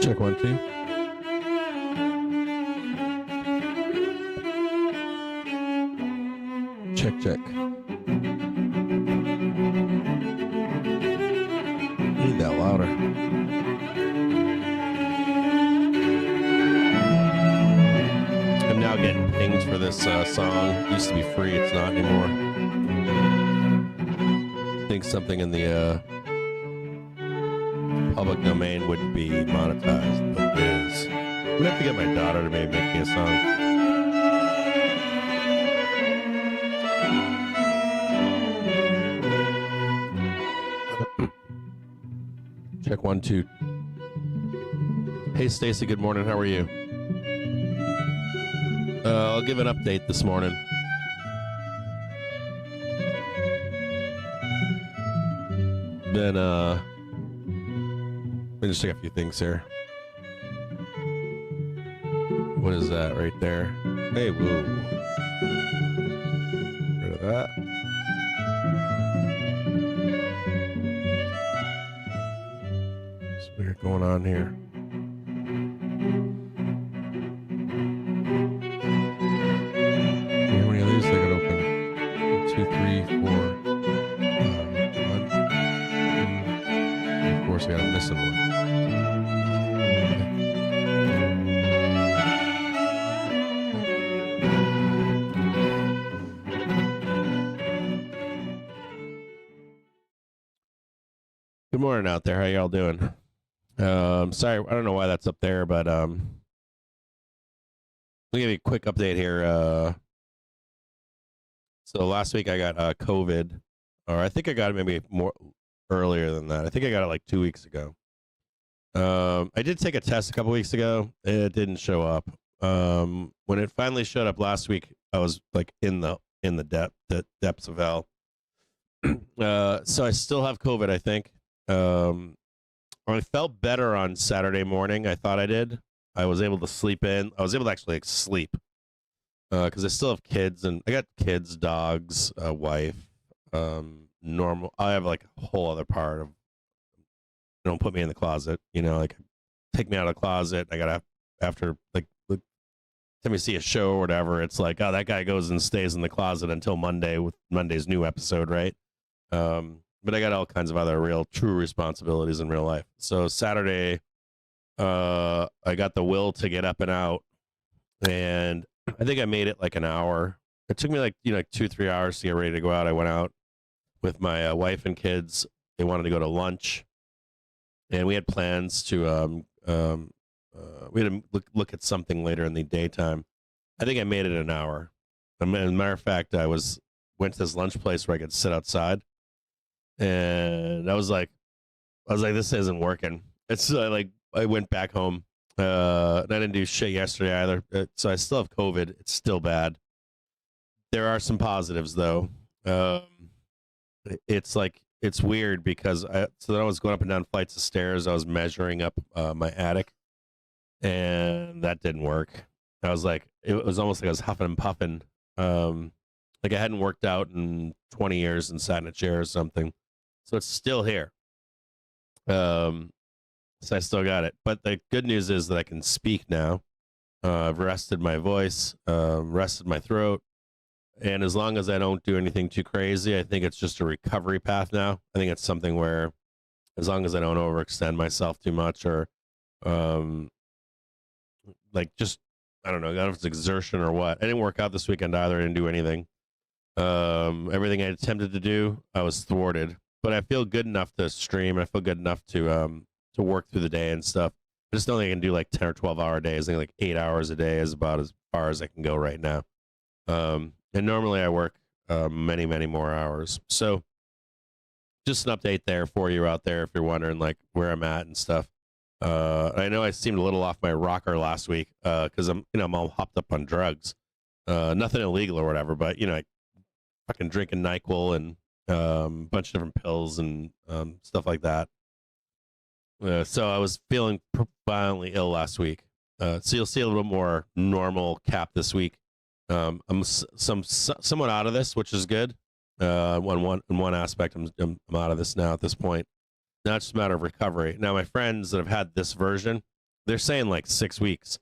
Check 1, 2. Check, check. Need that louder. I'm now getting pings for this song. It used to be free, it's not anymore. I think something in the public domain wouldn't be monetized, but it is. I'm gonna have to get my daughter to maybe make me a song. Check 1, 2. Hey Stacy, good morning. How are you? I'll give an update this morning. Then let me just check a few things here. What is that right there? Hey, woo. Rid of that. What's weird going on here? How many of these I got open? 1, 2, 3, 4. 1. Of course, I got a missing one. Good morning out there. How y'all doing? Sorry, I don't know why that's up there, but let me give you a quick update here. So last week I got COVID, or I think I got it maybe more earlier than that. I think I got it like 2 weeks ago. I did take a test a couple weeks ago. It didn't show up. When it finally showed up last week, I was like in the depths of hell. So I still have COVID, I think. I felt better on Saturday morning. I thought I did. I was able to sleep in. I was able to actually like sleep because I still have kids, and I got kids, dogs, a wife, normal. I have like a whole other part of, don't put me in the closet, you know, like take me out of the closet. I gotta, after like time we see a show or whatever, it's like, oh, that guy goes and stays in the closet until Monday with Monday's new episode, right? But I got all kinds of other real true responsibilities in real life. So Saturday, I got the will to get up and out, and I think I made it like an hour. It took me like 2-3 hours to get ready to go out. I went out with my wife and kids. They wanted to go to lunch, and we had plans to we had to look at something later in the daytime. I think I made it an hour. As a matter of fact, went to this lunch place where I could sit outside. And I was like, this isn't working. It's like I went back home, and I didn't do shit yesterday either. So I still have COVID. It's still bad. There are some positives though. It's weird because then I was going up and down flights of stairs. I was measuring up my attic, and that didn't work. I was like, it was almost like I was huffing and puffing. Like I hadn't worked out in 20 years and sat in a chair or something. So it's still here. So I still got it. But the good news is that I can speak now. I've rested my voice, rested my throat. And as long as I don't do anything too crazy, I think it's just a recovery path now. I think it's something where as long as I don't overextend myself too much or like just, I don't know, I don't know if it's exertion or what. I didn't work out this weekend either. I didn't do anything. Everything I attempted to do, I was thwarted. But I feel good enough to stream. I feel good enough to work through the day and stuff. I just don't think I can do like 10 or 12-hour days. I think like 8 hours a day is about as far as I can go right now. And normally I work many, many more hours. So just an update there for you out there if you're wondering like where I'm at and stuff. I know I seemed a little off my rocker last week because I'm all hopped up on drugs. Nothing illegal or whatever, but like fucking drinking NyQuil and a bunch of different pills and stuff like that. So I was feeling violently ill last week. So you'll see a little bit more normal Cap this week. I'm somewhat out of this, which is good. In one aspect, I'm out of this now at this point. Now it's just a matter of recovery. Now my friends that have had this version, they're saying like 6 weeks.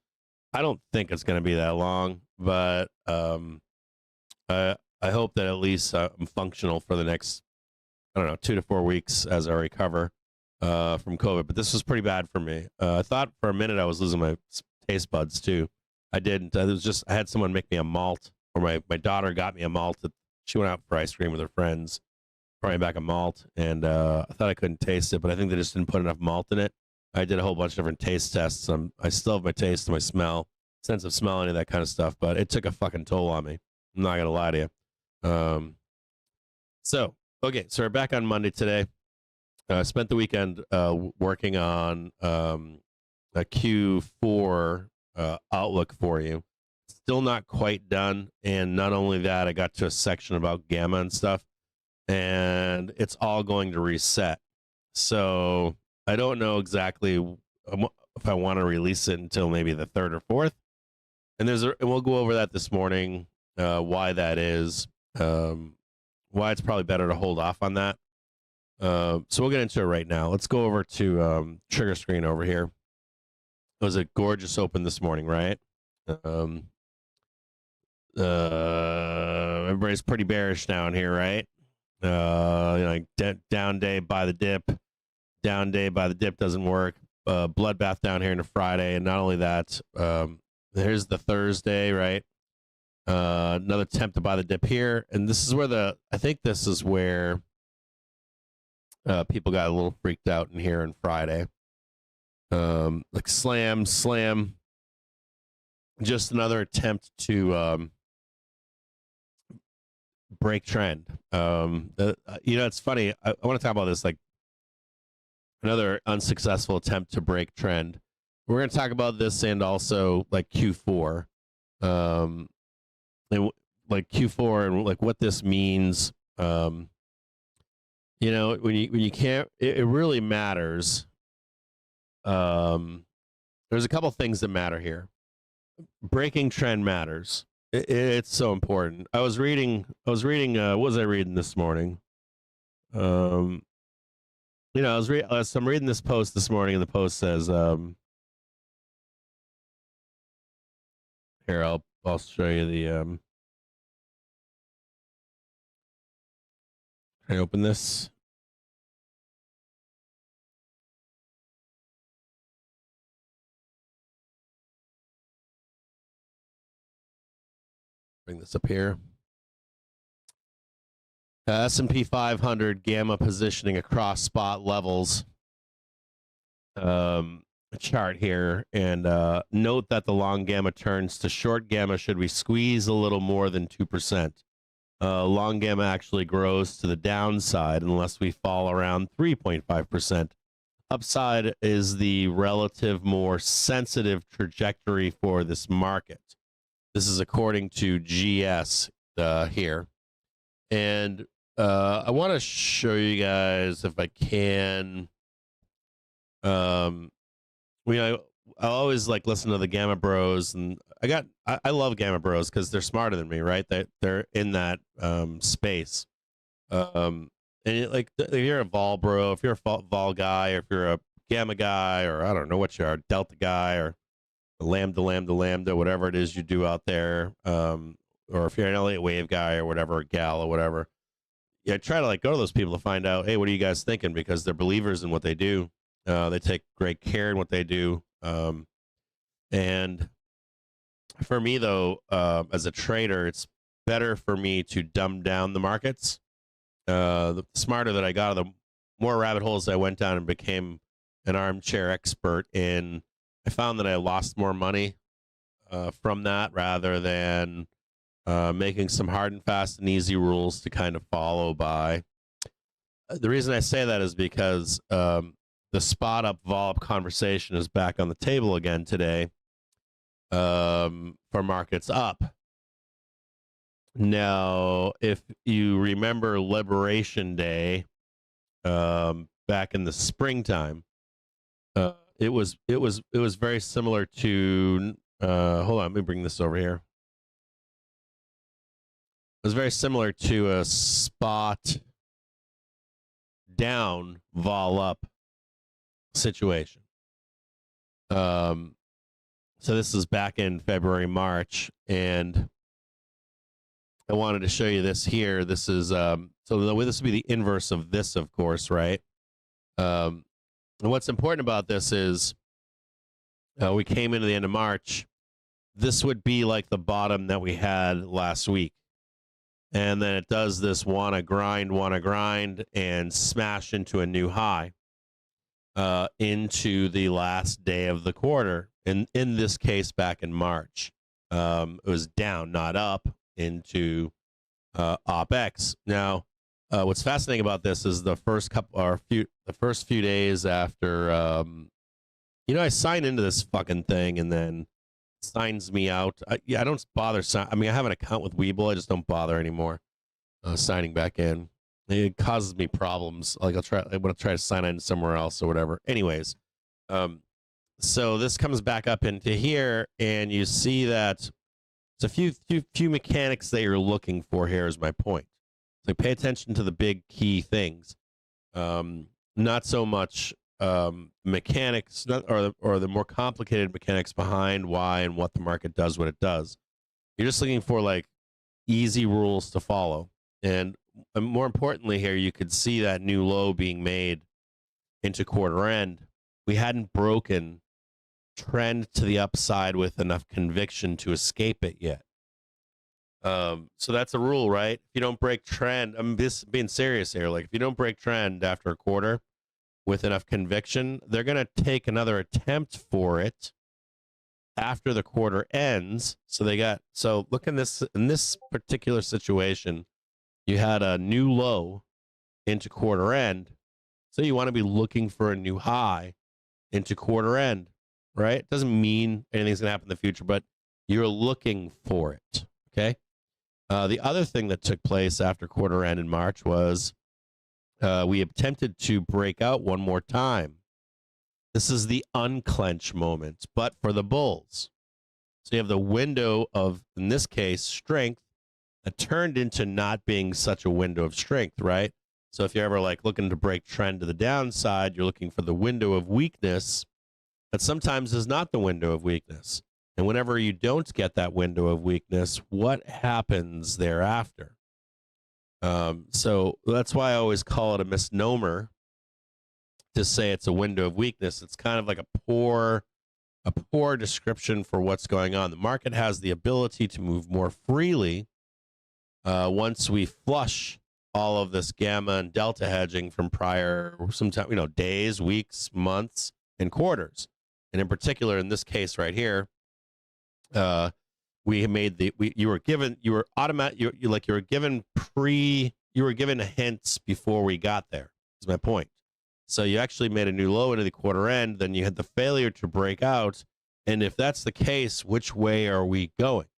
I don't think it's going to be that long, but I hope that at least I'm functional for the next, I don't know, 2 to 4 weeks as I recover from COVID. But this was pretty bad for me. I thought for a minute I was losing my taste buds too. I didn't. It was just I had someone make me a malt, or my daughter got me a malt. She went out for ice cream with her friends, brought me back a malt, and I thought I couldn't taste it, but I think they just didn't put enough malt in it. I did a whole bunch of different taste tests. I still have my taste, my smell, sense of smell, any of that kind of stuff, but it took a fucking toll on me. I'm not gonna lie to you. So we're back on Monday today. I spent the weekend working on a Q4 outlook for you. Still not quite done, and not only that, I got to a section about gamma and stuff, and it's all going to reset. So I don't know exactly if I want to release it until maybe the 3rd or 4th. And we'll go over that this morning, why that is, why it's probably better to hold off on that. So we'll get into it right now. Let's go over to Trigger Screen over here. It was a gorgeous open this morning, right? Everybody's pretty bearish down here, right? Down day by the dip. Down day by the dip doesn't work. Bloodbath down here into Friday, and not only that, here's the Thursday, right? Another attempt to buy the dip here, and this is where I think this is where people got a little freaked out in here on Friday. Like slam, just another attempt to break trend. It's funny. I want to talk about this, like another unsuccessful attempt to break trend. We're going to talk about this and also like Q4, and like Q4 and like what this means. When you can't, it really matters. There's a couple things that matter here. Breaking trend matters. It's so important. I was reading. What was I reading this morning? I'm reading this post this morning, and the post says, here, I'll show you the, can I open this? Bring this up here. S&P 500 gamma positioning across spot levels. Chart here, and note that the long gamma turns to short gamma should we squeeze a little more than 2%. Long gamma actually grows to the downside unless we fall around 3.5%. Upside is the relative more sensitive trajectory for this market. This is according to GS here. And I want to show you guys, if I can. I always like listen to the Gamma Bros, and I love Gamma Bros because they're smarter than me, right? They're in that space. And if you're a Vol bro, if you're a Vol guy, or if you're a Gamma guy, or I don't know what you are, Delta guy, or Lambda, whatever it is you do out there, or if you're an Elliott Wave guy or whatever, or gal or whatever, yeah, try to go to those people to find out, hey, what are you guys thinking? Because they're believers in what they do. They take great care in what they do. And for me, though, as a trader, it's better for me to dumb down the markets. The smarter that I got, the more rabbit holes I went down and became an armchair expert in. I found that I lost more money from that rather than making some hard and fast and easy rules to kind of follow by. The reason I say that is because the spot up vol up conversation is back on the table again today for markets up. Now, if you remember Liberation Day back in the springtime, it was very similar to hold on, let me bring this over here. It was very similar to a spot down vol up situation. So this is back in February, March, and I wanted to show you this here. This is so this would be the inverse of this, of course, right? And what's important about this is we came into the end of March. This would be like the bottom that we had last week. And then it does this wanna grind, and smash into a new high into the last day of the quarter. In this case, back in March, it was down, not up, into OpX. Now, what's fascinating about this is the first few days after, I sign into this fucking thing and then it signs me out. I don't bother. I have an account with Webull. I just don't bother anymore signing back in. It causes me problems. Like I want to try to sign in somewhere else or whatever. Anyways, so this comes back up into here, and you see that it's a few mechanics that you're looking for here. Is my point. So pay attention to the big key things, not so much mechanics, or the more complicated mechanics behind why and what the market does what it does. You're just looking for like easy rules to follow, and more importantly, here you could see that new low being made into quarter end. We hadn't broken trend to the upside with enough conviction to escape it yet. So that's a rule, right? If you don't break trend, I'm being serious here. Like if you don't break trend after a quarter with enough conviction, they're going to take another attempt for it after the quarter ends. So look in this particular situation, you had a new low into quarter end. So you want to be looking for a new high into quarter end, right? It doesn't mean anything's going to happen in the future, but you're looking for it, okay? The other thing that took place after quarter end in March was we attempted to break out one more time. This is the unclench moment, but for the bulls. So you have the window of, in this case, strength that turned into not being such a window of strength, right? So if you're ever like looking to break trend to the downside, you're looking for the window of weakness that sometimes is not the window of weakness. And whenever you don't get that window of weakness, what happens thereafter? So that's why I always call it a misnomer to say it's a window of weakness. It's kind of like a poor description for what's going on. The market has the ability to move more freely once we flush all of this gamma and delta hedging from prior, sometimes, days, weeks, months, and quarters. And in particular, in this case right here, you were given hints before we got there. Is my point. So you actually made a new low into the quarter end, then you had the failure to break out. And if that's the case, which way are we going?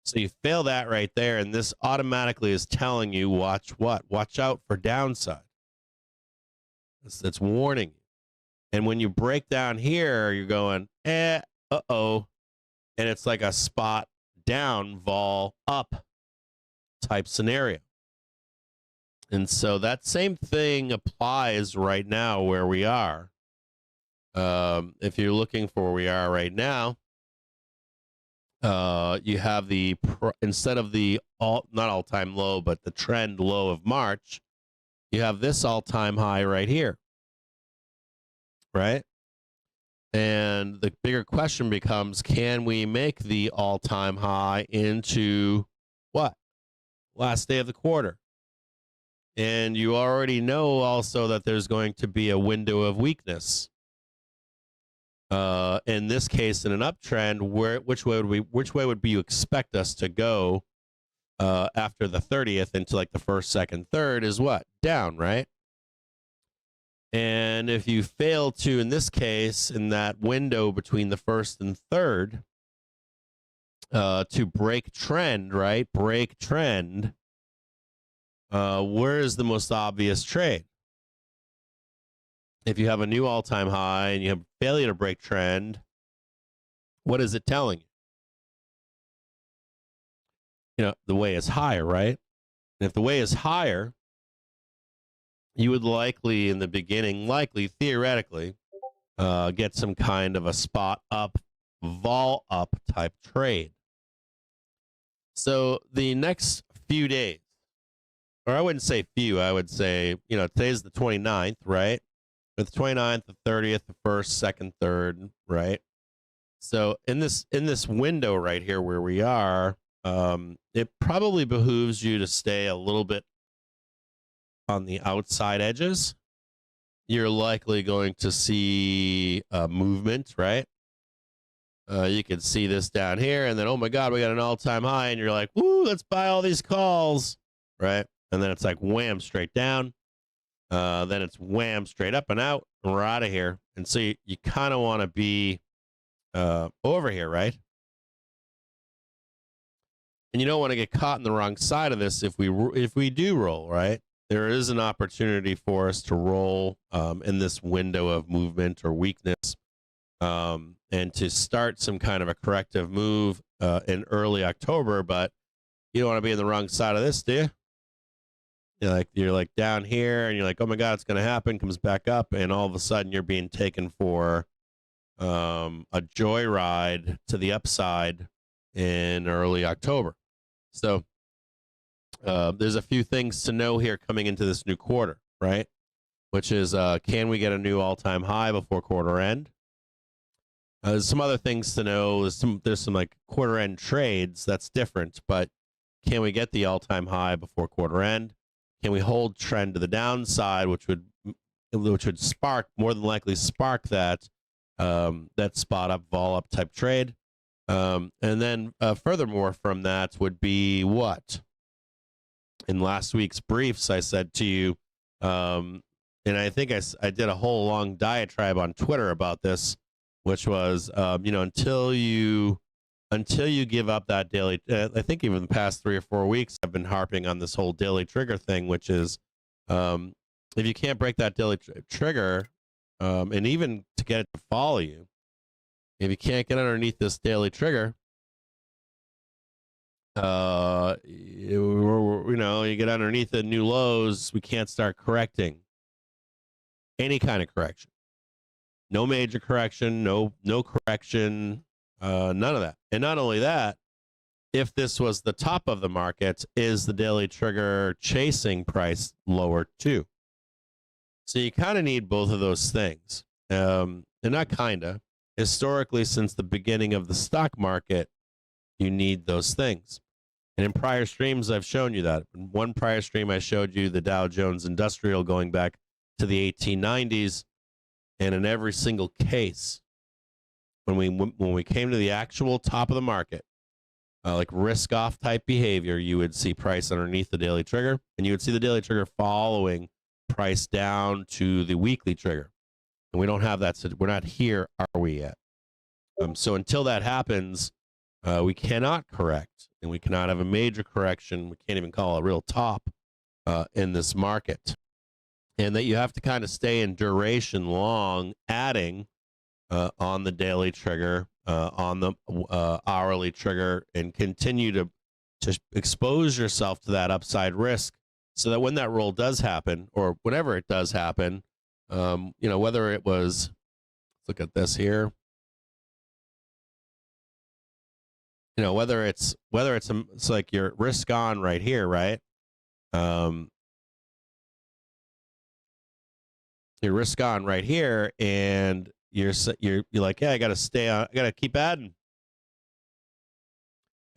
So you fail that right there, and this automatically is telling you, watch out for downside. It's warning you. And when you break down here, you're going, uh-oh. And it's like a spot down, vol up type scenario. And so that same thing applies right now where we are. If you're looking for where we are right now, you have instead of the not all-time low, but the trend low of March, you have this all-time high right here, right? And the bigger question becomes, can we make the all-time high into what? Last day of the quarter. And you already know also that there's going to be a window of weakness. In this case, in an uptrend, which way would you expect us to go after the 30th into like the first, second, third is what? Down, right? And if you fail to, in this case, in that window between the first and third, to break trend, right? Break trend. Where is the most obvious trade? If you have a new all-time high and you have failure to break trend, what is it telling you? The way is higher, right? And if the way is higher, you would likely, in the beginning, theoretically, get some kind of a spot up, vol up type trade. So the next few days, or I wouldn't say few, I would say, today's the 29th, right? The 29th, the 30th, the 1st, 2nd, 3rd, right? So in this window right here where we are, it probably behooves you to stay a little bit on the outside edges. You're likely going to see movement, right? You can see this down here, and then, oh my God, we got an all-time high, and you're like, woo, let's buy all these calls, right? And then it's like wham, straight down. Then it's wham, straight up and out, and we're out of here. And so you kind of want to be over here, right? And you don't want to get caught in the wrong side of this if we do roll, right? There is an opportunity for us to roll in this window of movement or weakness, and to start some kind of a corrective move in early October. But you don't want to be in the wrong side of this, do you? You're like down here, and you're like, oh my God, it's going to happen. Comes back up, and all of a sudden you're being taken for a joyride to the upside in early October. So there's a few things to know here coming into this new quarter, right? Which is, can we get a new all-time high before quarter end? There's some other things to know. There's some like quarter end trades. That's different, but can we get the all-time high before quarter end? Can we hold trend to the downside, which would spark, more than likely spark that spot up, vol up type trade? And then furthermore from that would be what? In last week's briefs, I said to you, and I think I did a whole long diatribe on Twitter about this, which was, until you give up that daily, I think even the past 3 or 4 weeks, I've been harping on this whole daily trigger thing, which is, if you can't break that daily trigger, and even to get it to follow you, if you can't get underneath this daily trigger, you get underneath the new lows, we can't start correcting any kind of correction. No major correction, no correction, none of that. And not only that, if this was the top of the market, is the daily trigger chasing price lower too? So you kind of need both of those things. And not kind of. Historically, since the beginning of the stock market, you need those things. And in prior streams, I've shown you that. In one prior stream, I showed you the Dow Jones Industrial going back to the 1890s. And in every single case, when we came to the actual top of the market, like risk-off type behavior, you would see price underneath the daily trigger, and you would see the daily trigger following price down to the weekly trigger. And we don't have that. So we're not here, are we yet? So until that happens, we cannot correct, and we cannot have a major correction. We can't even call a real top in this market. And that you have to kind of stay in duration long, adding on the daily trigger, on the hourly trigger, and continue to expose yourself to that upside risk, so that when that roll does happen, or whenever it does happen, whether it was, let's look at this here, whether it's like your risk on right here, right? Your risk on right here, and you're like, yeah, I got to stay on. I got to keep adding.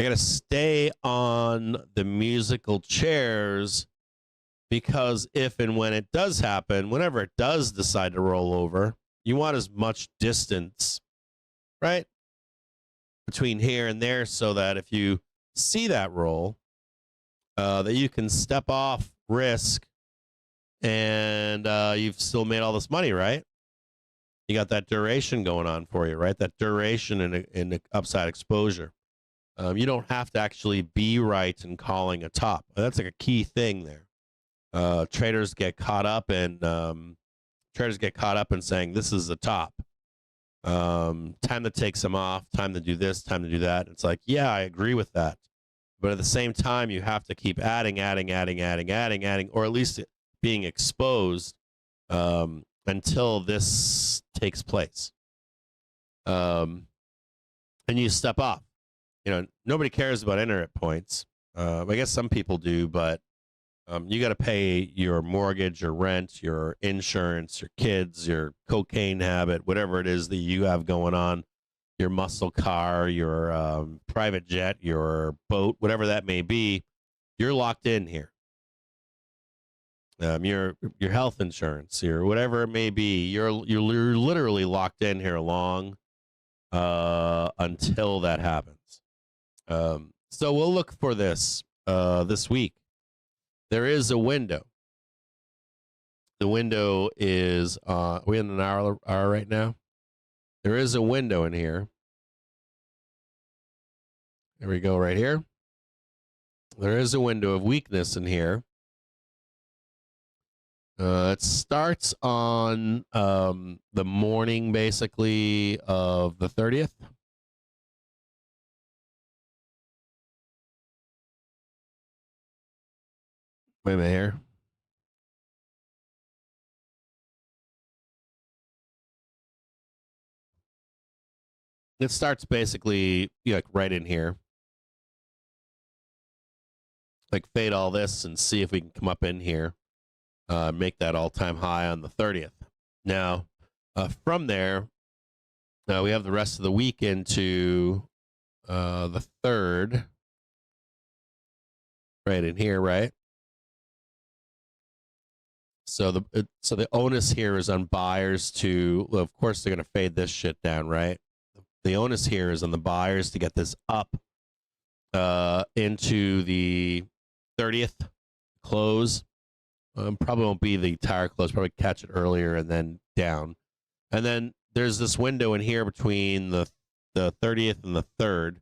I got to stay on the musical chairs, because if and when it does happen, whenever it does decide to roll over, you want as much distance, right, between here and there, so that if you see that roll, that you can step off risk, and you've still made all this money, right? You got that duration going on for you, right? That duration in the upside exposure. You don't have to actually be right in calling a top. That's like a key thing there. Traders get caught up in saying this is the top. Time to take some off. Time to do this. Time to do that. It's like, yeah, I agree with that, but at the same time, you have to keep adding, or at least being exposed until this takes place. And you step off. Nobody cares about internet points. I guess some people do, but you got to pay your mortgage, your rent, your insurance, your kids, your cocaine habit, whatever it is that you have going on, your muscle car, your private jet, your boat, whatever that may be. You're locked in here. Your health insurance, your whatever it may be, you're literally locked in here long until that happens. So we'll look for this this week. There is a window. The window is we're in an hour right now. There is a window in here. There we go, right here. There is a window of weakness in here. It starts on the morning, basically, of the 30th. Wait a minute here. It starts basically like right in here. Like fade all this and see if we can come up in here. Make that all-time high on the 30th. Now, from there, we have the rest of the week into the 3rd. Right in here, right? So the onus here is on buyers to, well, of course, they're going to fade this shit down, right? The onus here is on the buyers to get this up into the 30th close. Probably won't be the entire close, probably catch it earlier and then down. And then there's this window in here between the 30th and the 3rd.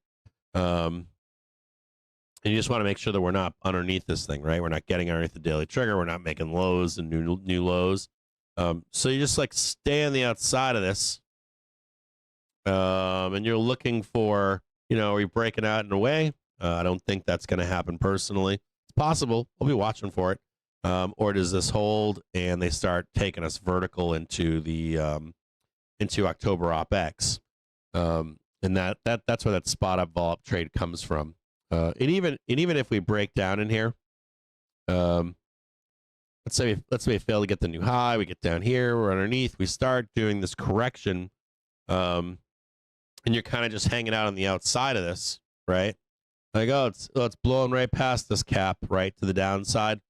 And you just want to make sure that we're not underneath this thing, right? We're not getting underneath the daily trigger. We're not making lows and new lows. So you just like stay on the outside of this. And you're looking for, are you breaking out in a way? I don't think that's going to happen personally. It's possible. We'll be watching for it. Or does this hold and they start taking us vertical into the into October OpEx? And that's where that spot up vol up trade comes from. And even if we break down in here, let's say we fail to get the new high, we get down here, we're underneath, we start doing this correction, and you're kind of just hanging out on the outside of this, right? Like, it's blowing right past this cap, right to the downside.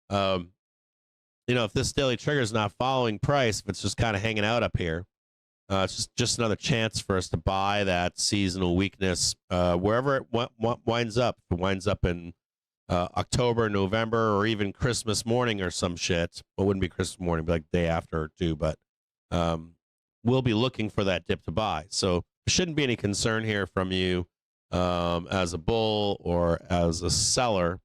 If this daily trigger is not following price, if it's just kind of hanging out up here, it's just another chance for us to buy that seasonal weakness wherever it winds up. If it winds up in October, November, or even Christmas morning or some shit. Well, it wouldn't be Christmas morning, but like day after or two. But we'll be looking for that dip to buy. So there shouldn't be any concern here from you as a bull or as a seller.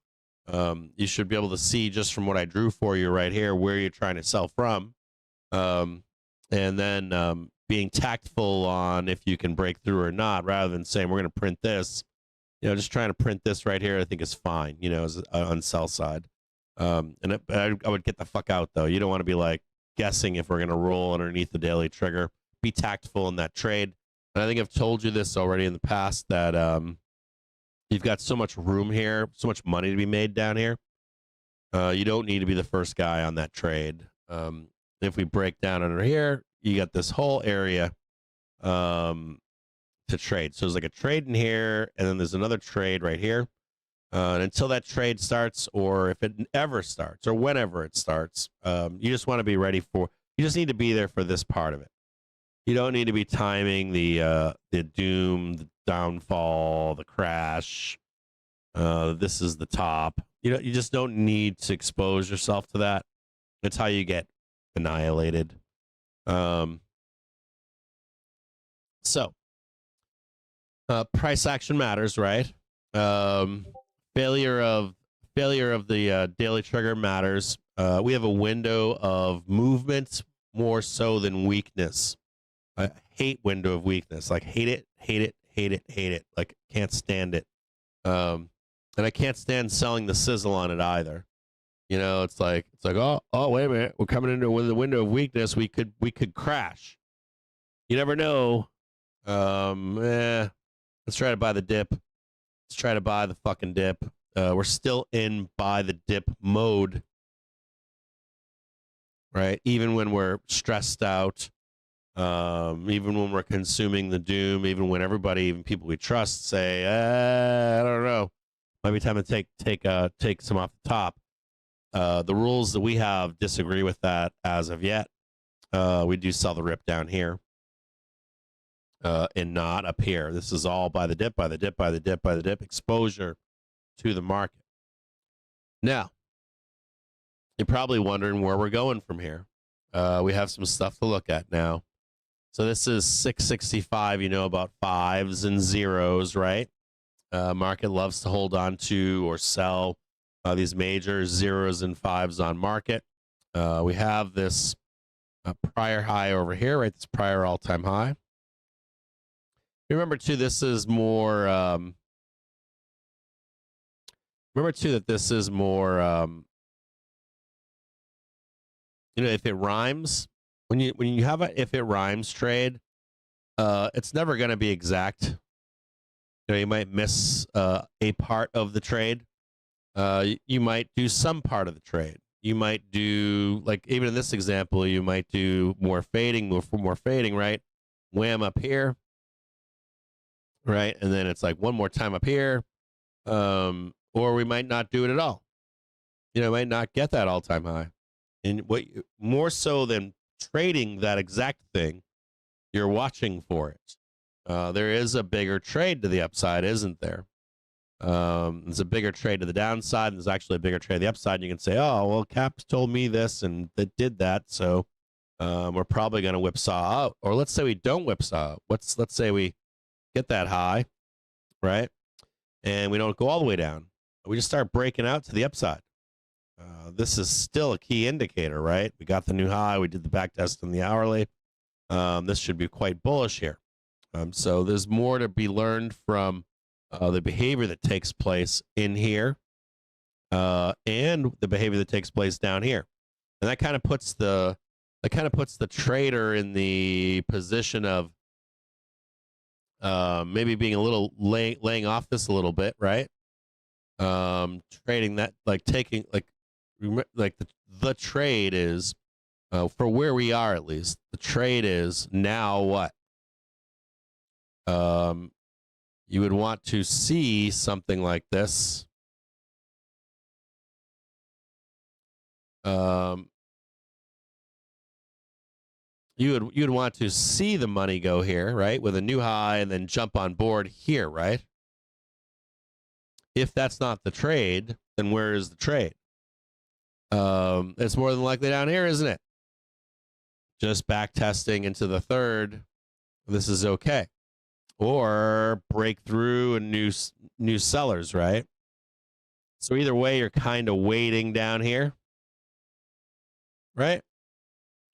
You should be able to see just from what I drew for you right here where you're trying to sell from. And then being tactful on if you can break through or not, rather than saying we're going to print this. Just trying to print this right here, I think is fine, as on sell side. And I would get the fuck out, though. You don't want to be like guessing if we're going to roll underneath the daily trigger. Be tactful in that trade. And I think I've told you this already in the past that you've got so much room here, so much money to be made down here. You don't need to be the first guy on that trade. If we break down under here, you got this whole area to trade. So there's like a trade in here, and then there's another trade right here. And until that trade starts, or if it ever starts, or whenever it starts, you just want to be ready for. You just need to be there for this part of it. You don't need to be timing the doom, the downfall, the crash. This is the top. You just don't need to expose yourself to that. That's how you get annihilated. So price action matters, right? Failure of the daily trigger matters. We have a window of movement more so than weakness. I hate window of weakness. Like hate it. Like can't stand it. And I can't stand selling the sizzle on it either. It's like oh wait a minute, we're coming into the window of weakness. We could crash. You never know. Let's try to buy the dip. Let's try to buy the fucking dip. We're still in buy the dip mode, right? Even when we're stressed out, even when we're consuming the doom, even when everybody, even people we trust, say, I don't know, might be time to take some off the top. The rules that we have disagree with that as of yet. We do sell the rip down here, and not up here. This is all by the dip, by the dip, by the dip, by the dip, exposure to the market. Now, you're probably wondering where we're going from here. We have some stuff to look at now. So this is 665, about fives and zeros, right? Market loves to hold on to or sell these major zeros and fives on market. We have this prior high over here, right? This prior all-time high. Remember, too, this is more... remember, too, that this is more... if it rhymes, when you have a if it rhymes trade, it's never going to be exact. You might miss a part of the trade. You might do some part of the trade. You might do, like, even in this example, you might do more fading, move for more fading, right? Wham up here, right? And then it's like one more time up here. Or we might not do it at all. Might not get that all-time high. And what more so than trading that exact thing, you're watching for it. There is a bigger trade to the upside, isn't there? There's a bigger trade to the downside, and there's actually a bigger trade to the upside. And you can say, oh, well, Caps told me this, and that did that, so we're probably going to whipsaw out. Or let's say we don't whipsaw out. Let's say we get that high, right? And we don't go all the way down. We just start breaking out to the upside. This is still a key indicator, right? We got the new high. We did the back test on the hourly. This should be quite bullish here. So there's more to be learned from the behavior that takes place in here and the behavior that takes place down here. And that kind of puts the trader in the position of maybe being a little laying off this a little bit, right? Trading that, like taking the trade is for where we are, at least the trade is now what you would want to see something like this. You'd want to see the money go here, right, with a new high and then jump on board here, right? If that's not the trade, then where is the trade? It's more than likely down here, isn't it? Just back testing into the third. This is okay. Or break through and new sellers, right? So either way, you're kind of waiting down here, right?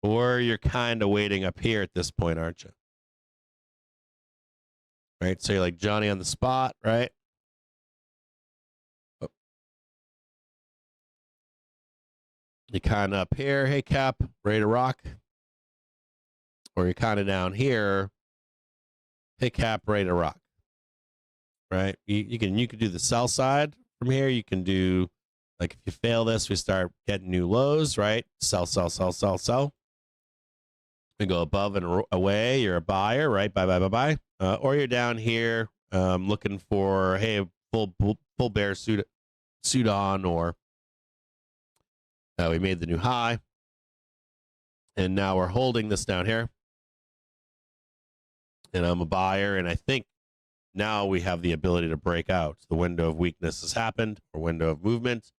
Or you're kind of waiting up here at this point, aren't you? Right? So you're like Johnny on the spot, right? You're kind of up here, hey Cap, ready to rock. Or you're kind of down here, hey Cap, ready to rock. Right? You can do the sell side from here. You can do, like, if you fail this, we start getting new lows, right? Sell, sell, sell, sell, sell. We go above and away. You're a buyer, right? Buy, buy, buy, buy. Or you're down here looking for, hey, full bear suit on, or we made the new high, and now we're holding this down here, and I'm a buyer, and I think now we have the ability to break out. The window of weakness has happened, or window of movement.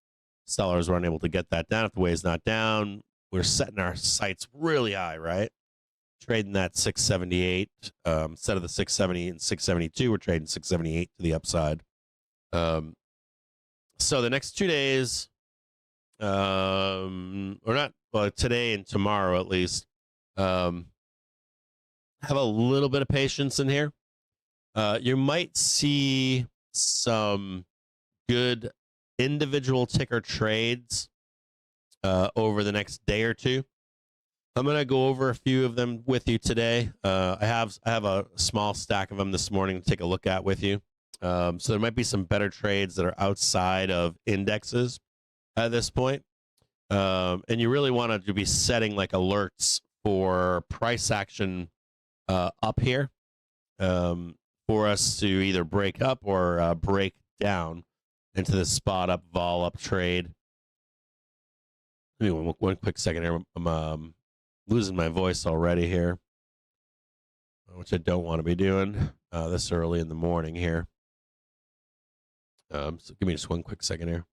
Sellers were unable to get that down. If the way is not down, we're setting our sights really high, right? Trading that 678 instead of the 670 and 672, we're trading 678 to the upside. So the next 2 days, or not, well, today and tomorrow at least, have a little bit of patience in here. You might see some good individual ticker trades over the next day or two. I'm gonna go over a few of them with you today. I have a small stack of them this morning to take a look at with you. So there might be some better trades that are outside of indexes at this point. And you really want to be setting like alerts for price action up here for us to either break up or break down into this spot up, vol up trade. Give me one quick second here. I'm losing my voice already here, which I don't want to be doing this early in the morning here. So give me just one quick second here.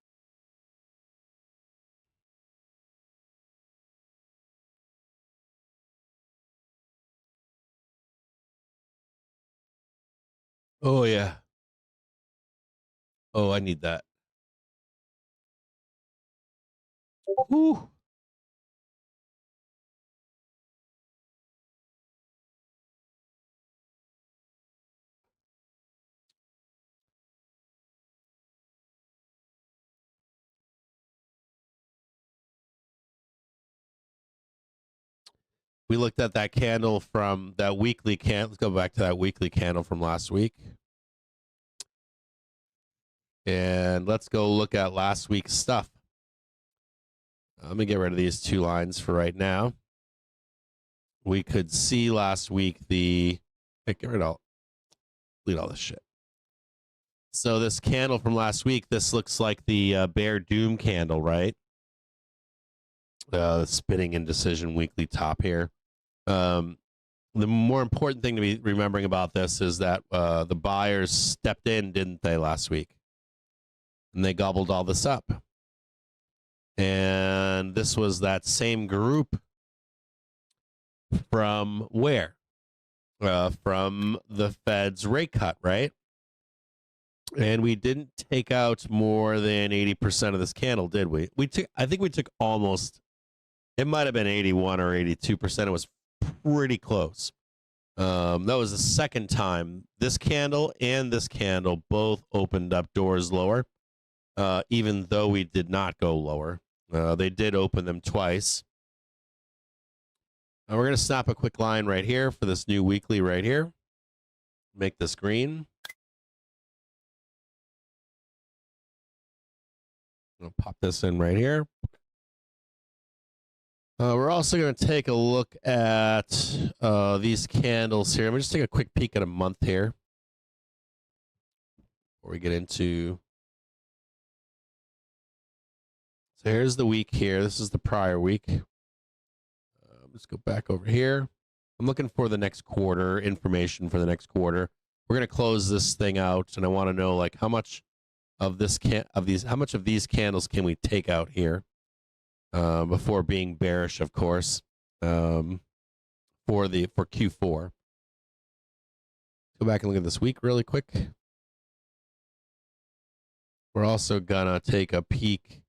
Oh, yeah. Oh, I need that. Woo. We looked at that candle from that weekly candle. Let's go back to that weekly candle from last week. And let's go look at last week's stuff. Let me get rid of these two lines for right now. We could see last week the... Hey, get rid of all... Delete all this shit. So this candle from last week, this looks like the Bear Doom candle, right? The spinning indecision weekly top here. The more important thing to be remembering about this is that the buyers stepped in, didn't they, last week? And they gobbled all this up. And this was that same group from where? From the Fed's rate cut, right? And we didn't take out more than 80% of this candle, did we? I think we took almost, it might have been 81 or 82%. It was pretty close. That was the second time this candle and this candle both opened up doors lower, even though we did not go lower. They did open them twice. We're going to snap a quick line right here for this new weekly right here. Make this green. I'll pop this in right here. We're also going to take a look at these candles here. I'm going to just take a quick peek at a month here before we get into... So here's the week here. This is the prior week. Let's go back over here. I'm looking for the next quarter, information for the next quarter. We're going to close this thing out, and I want to know like how much of this how much of these candles can we take out here before being bearish, of course, for Q4. Go back and look at this week really quick. We're also gonna take a peek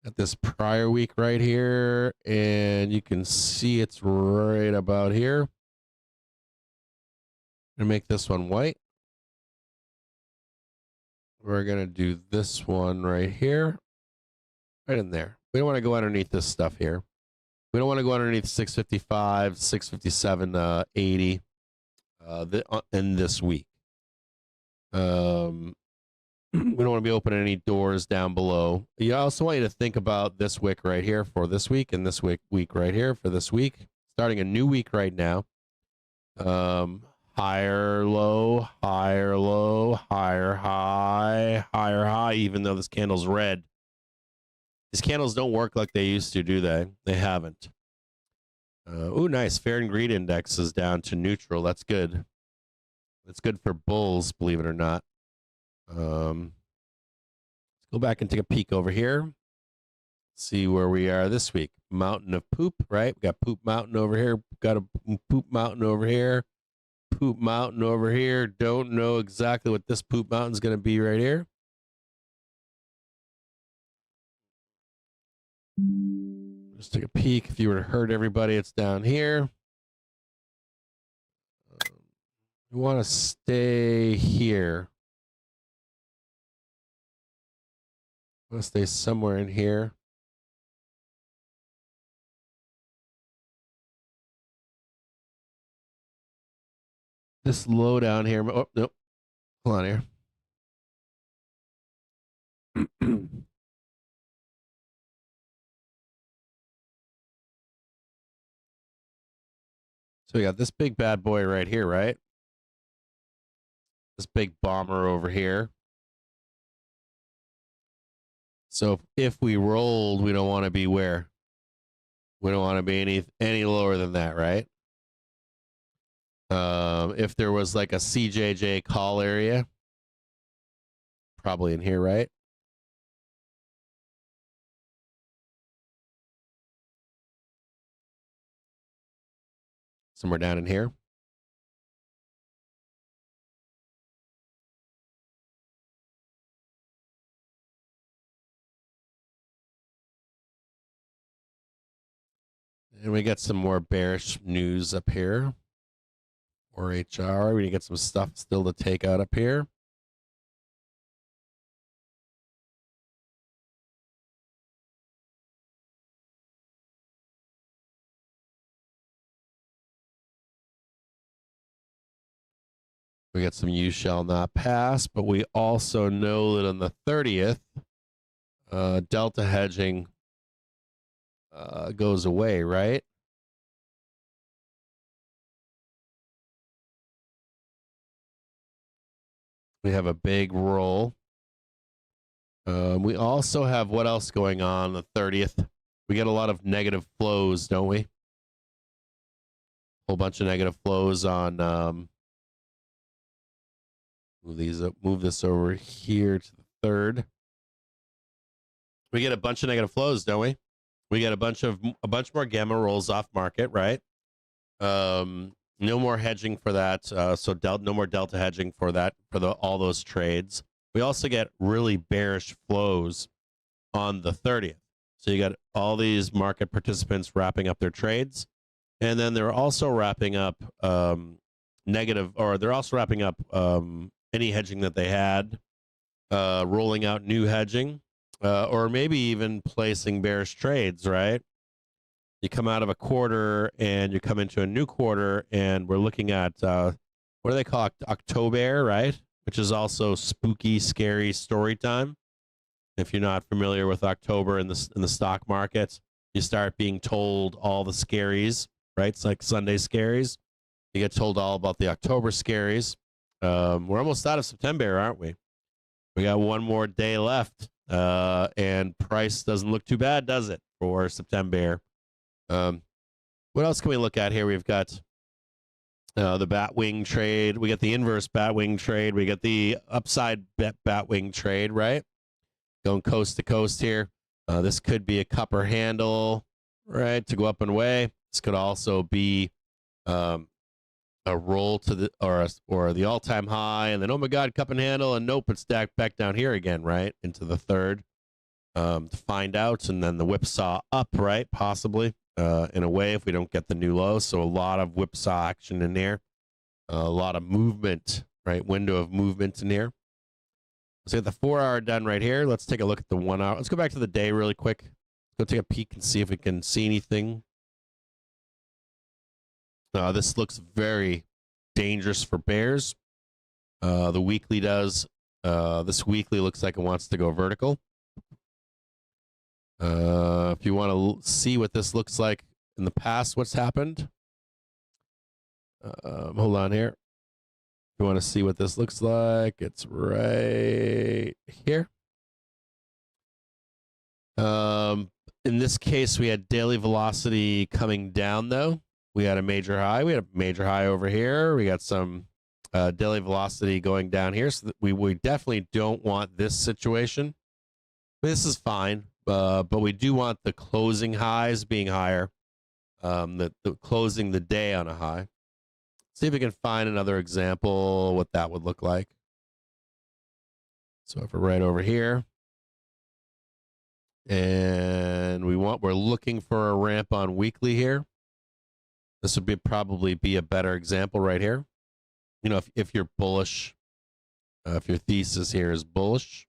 at this prior week right here, and you can see it's right about here. I'm gonna make this one white. We're gonna do this one right here, right in there. We don't want to go underneath this stuff here. We don't want to go underneath 655, 657, 80 in this week. We don't want to be opening any doors down below. I also want you to think about this wick right here for this week, and this week right here for this week. Starting a new week right now. Higher low, higher low, higher high, higher high, even though this candle's red. These candles don't work like they used to, do they? They haven't. Ooh, nice. Fair and greed index is down to neutral. That's good. That's good for bulls, believe it or not. Let's go back and take a peek over here. See where we are this week. Mountain of poop, right? We got poop mountain over here. Got a poop mountain over here. Poop mountain over here. Don't know exactly what this poop mountain is going to be right here. Just take a peek. If you were to hurt everybody, it's down here. You want to stay here. Let's stay somewhere in here. This low down here. Oh, nope. Hold on here. So we got this big bad boy right here, right? This big bomber over here. So if we rolled, we don't want to be where? We don't want to be any lower than that, right? If there was like a CJJ call area, probably in here, right? Somewhere down in here. And we got some more bearish news up here. Or HR. We need to get some stuff still to take out up here. We got some you shall not pass, but we also know that on the 30th, delta hedging goes away, right? We have a big roll. We also have what else going on the 30th? We get a lot of negative flows, don't we? Whole bunch of negative flows on. Move this over here to the 3rd. We get a bunch of negative flows, don't we? We get a bunch more gamma rolls off market, right? No more hedging for that. So no more delta hedging for that, for all those trades. We also get really bearish flows on the 30th. So you got all these market participants wrapping up their trades. And then they're also wrapping up any hedging that they had, rolling out new hedging, or maybe even placing bearish trades, right? You come out of a quarter and you come into a new quarter, and we're looking at what do they call it? October, right? Which is also spooky, scary story time. If you're not familiar with October in the stock market, you start being told all the scaries, right? It's like Sunday scaries. You get told all about the October scaries. We're almost out of September, aren't we? We got one more day left, and price doesn't look too bad, does it, for September? What else can we look at here? We've got the Batwing trade. We got the inverse Batwing trade. We got the upside Batwing trade, right? Going coast to coast here. This could be a cupper handle, right, to go up and away. This could also be a roll to the or the all-time high, and then oh my god, cup and handle, and nope, it's stacked back down here again, right, into the 3rd, to find out, and then the whipsaw up, right, possibly in a way if we don't get the new low. So a lot of whipsaw action in there, a lot of movement, right, window of movement in here. Let's get the 4-hour done right here. Let's take a look at the 1 hour. Let's go back to the day really quick. Let's go take a peek and see if we can see anything. This looks very dangerous for bears. The weekly does. This weekly looks like it wants to go vertical. If you want to see what this looks like in the past, what's happened. Hold on here. If you want to see what this looks like, it's right here. In this case, we had daily velocity coming down, though. We had a major high. We had a major high over here. We got some daily velocity going down here. So we definitely don't want this situation. This is fine, but we do want the closing highs being higher, the closing the day on a high. See if we can find another example what that would look like. So if we're right over here, and we're looking for a ramp on weekly here. This would probably be a better example right here. You know, if you're bullish, if your thesis here is bullish,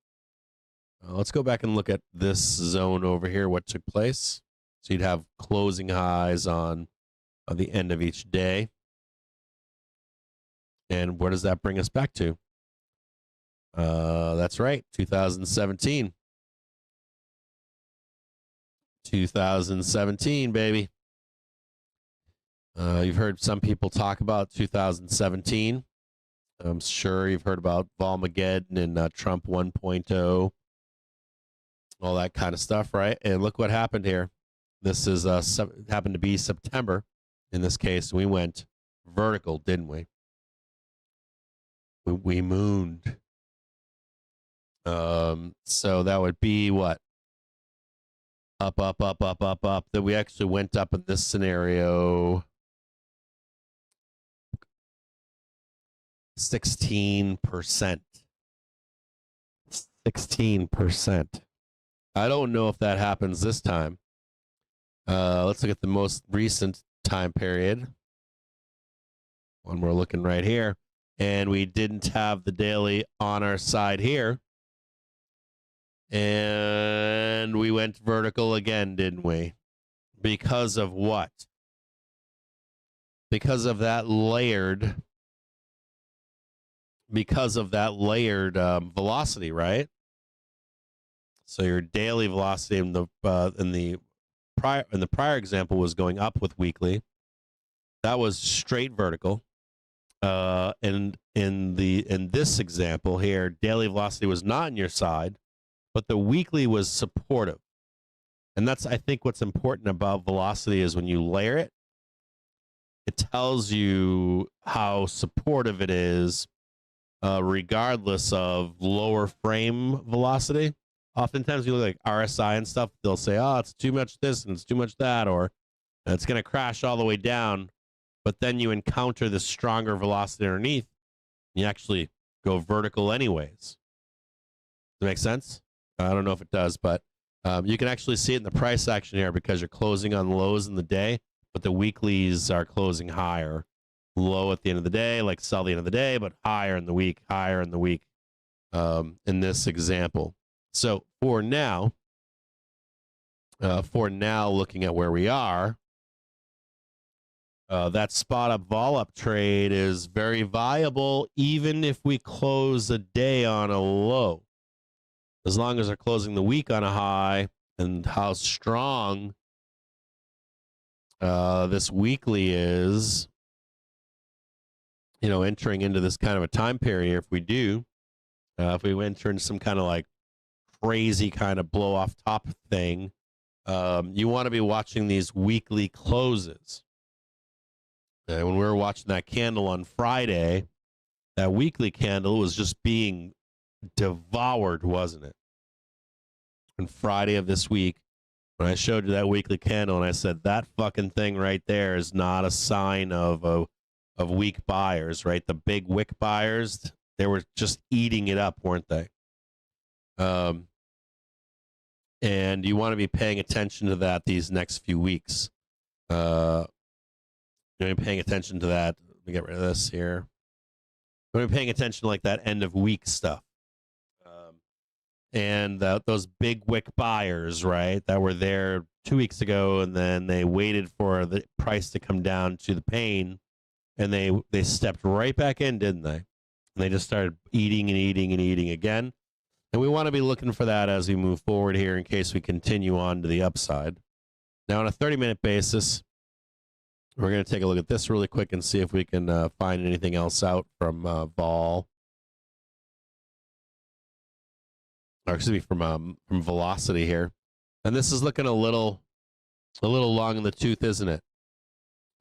Let's go back and look at this zone over here, what took place. So you'd have closing highs on the end of each day. And where does that bring us back to? That's right, 2017. 2017, baby. You've heard some people talk about 2017. I'm sure you've heard about Volmageddon and Trump 1.0, all that kind of stuff, right? And look what happened here. This is happened to be September. In this case, we went vertical, didn't we? We mooned. So that would be what? Up, up, up, up, up, up. That we actually went up in this scenario 16%. 16%. I don't know if that happens this time. Let's look at the most recent time period. One we're looking right here. And we didn't have the daily on our side here. And we went vertical again, didn't we? Because of what? Because of that layered velocity, right? So your daily velocity in the prior example was going up with weekly. That was straight vertical. And in this example here, daily velocity was not on your side, but the weekly was supportive. And that's, I think, what's important about velocity is when you layer it, it tells you how supportive it is, regardless of lower frame velocity. Oftentimes, you look like RSI and stuff, they'll say, oh, it's too much this and it's too much that, or it's going to crash all the way down. But then you encounter this stronger velocity underneath, and you actually go vertical anyways. Does that make sense? I don't know if it does, but you can actually see it in the price action here because you're closing on lows in the day, but the weeklies are closing higher. Low at the end of the day, like sell at the end of the day, but higher in the week, in this example. So for now, looking at where we are, that spot up vol up trade is very viable, even if we close a day on a low. As long as they're closing the week on a high, and how strong this weekly is, entering into this kind of a time period. If we do, if we enter into some kind of like crazy kind of blow off top thing, you want to be watching these weekly closes. And when we were watching that candle on Friday, that weekly candle was just being devoured, wasn't it? On Friday of this week, when I showed you that weekly candle and I said, that fucking thing right there is not a sign of weak buyers, right? The big wick buyers, they were just eating it up, weren't they? And you want to be paying attention to that these next few weeks. You're paying attention to that. Let me get rid of this here. We're paying attention to like that end of week stuff. And those big wick buyers, right, that were there 2 weeks ago, and then they waited for the price to come down to the pain, and they stepped right back in, didn't they? And they just started eating and eating and eating again. And we want to be looking for that as we move forward here in case we continue on to the upside. Now, on a 30-minute basis, we're going to take a look at this really quick and see if we can find anything else out from vol. Or excuse me, from velocity here. And this is looking a little long in the tooth, isn't it?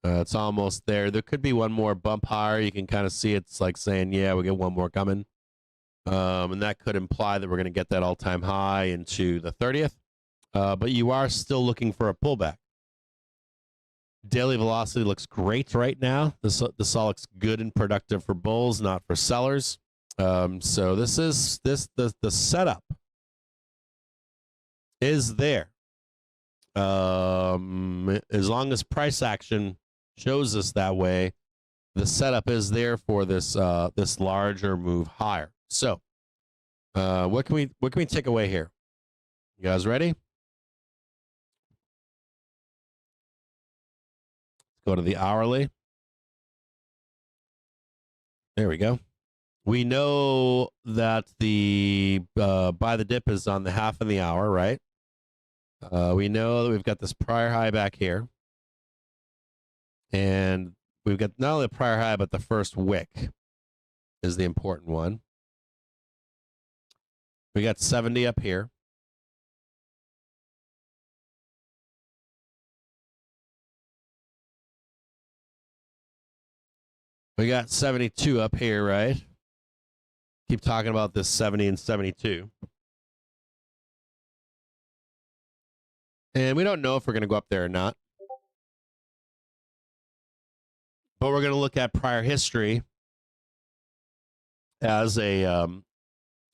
It's almost there. There could be one more bump higher. You can kind of see it's like saying, yeah, we get one more coming. And that could imply that we're going to get that all-time high into the 30th. But you are still looking for a pullback. Daily velocity looks great right now. This all looks good and productive for bulls, not for sellers. So this is the setup is there. As long as price action shows us that way, the setup is there for this this larger move higher. So What can we take away here? You guys ready? Let's go to the hourly. There we go. We know that the buy the dip is on the half of the hour, right? We know that we've got this prior high back here. And we've got not only the prior high, but the first wick is the important one. We got 70 up here. We got 72 up here, right? Keep talking about this 70 and 72. And we don't know if we're going to go up there or not. But we're going to look at prior history as a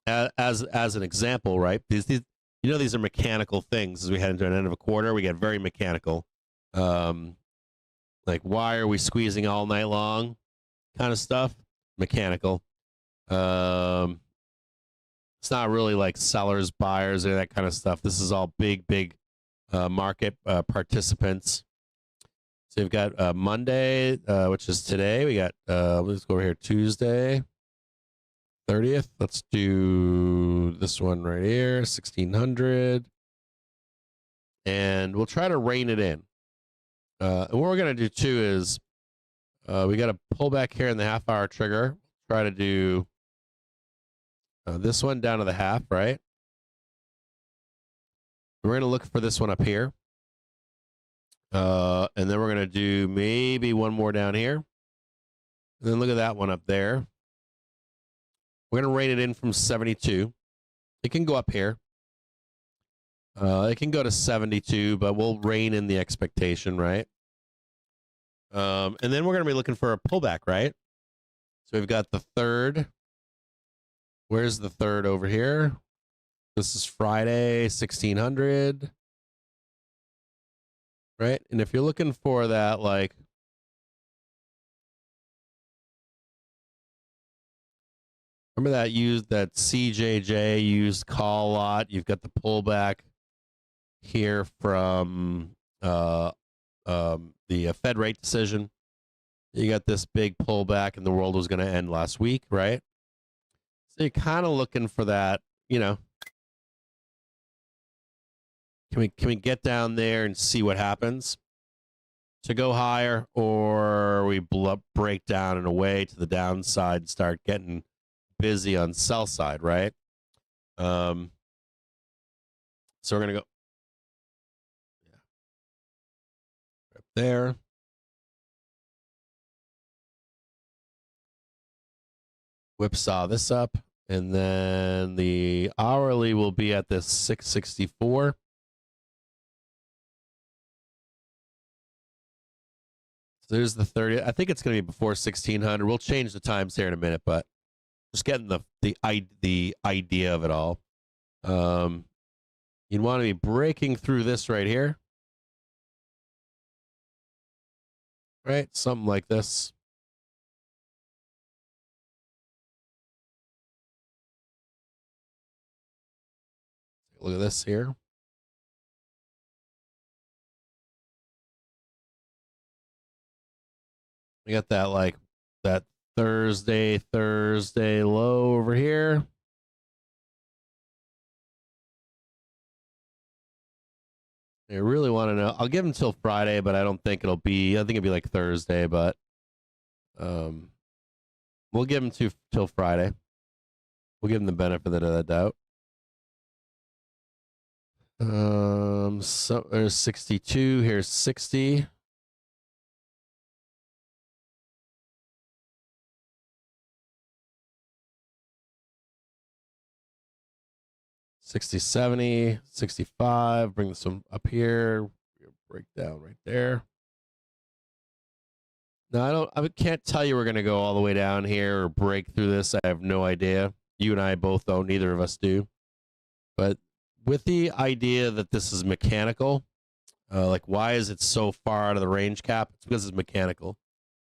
as an example, right? These you know, these are mechanical things. As we head into an end of a quarter, we get very mechanical. Like, why are we squeezing all night long? Kind of stuff. Mechanical. It's not really like sellers, buyers, or that kind of stuff. This is all big market participants. So we've got Monday, which is today. We got let's go over here, Tuesday 30th. Let's do this one right here, 1600. And we'll try to rein it in. And what we're going to do too is we got to pull back here in the half hour trigger. Try to do this one down to the half, right? We're going to look for this one up here. And then we're going to do maybe one more down here. And then look at that one up there. We're going to rein it in from 72. It can go up here. It can go to 72, but we'll rein in the expectation, right? And then we're going to be looking for a pullback, right? So we've got the third. Where's the third over here? This is Friday, 1600. Right? And if you're looking for that, like, remember that CJJ used call lot? You've got the pullback here from the Fed rate decision. You got this big pullback, and the world was going to end last week, right? So you're kind of looking for that, you know. Can we get down there and see what happens to go higher, or we break down and away to the downside and start getting busy on sell side, right? So we're gonna go right there. Whipsaw this up, and then the hourly will be at this 664. So there's the 30. I think it's going to be before 1600. We'll change the times here in a minute, but just getting the idea of it all. You'd want to be breaking through this right here. Right? Something like this. Take a look at this here. We got that, like, that Thursday low over here. I really want to know. I'll give him till Friday, but I don't think it'll be. I think it'll be like Thursday, but we'll give him till Friday. We'll give him the benefit of the doubt. So there's 62. Here's 60. $60, $70, $65. Bring this one up here. Break down right there. No, I can't tell you we're going to go all the way down here or break through this. I have no idea. You and I both don't. Neither of us do. But with the idea that this is mechanical, like, why is it so far out of the range cap? It's because it's mechanical.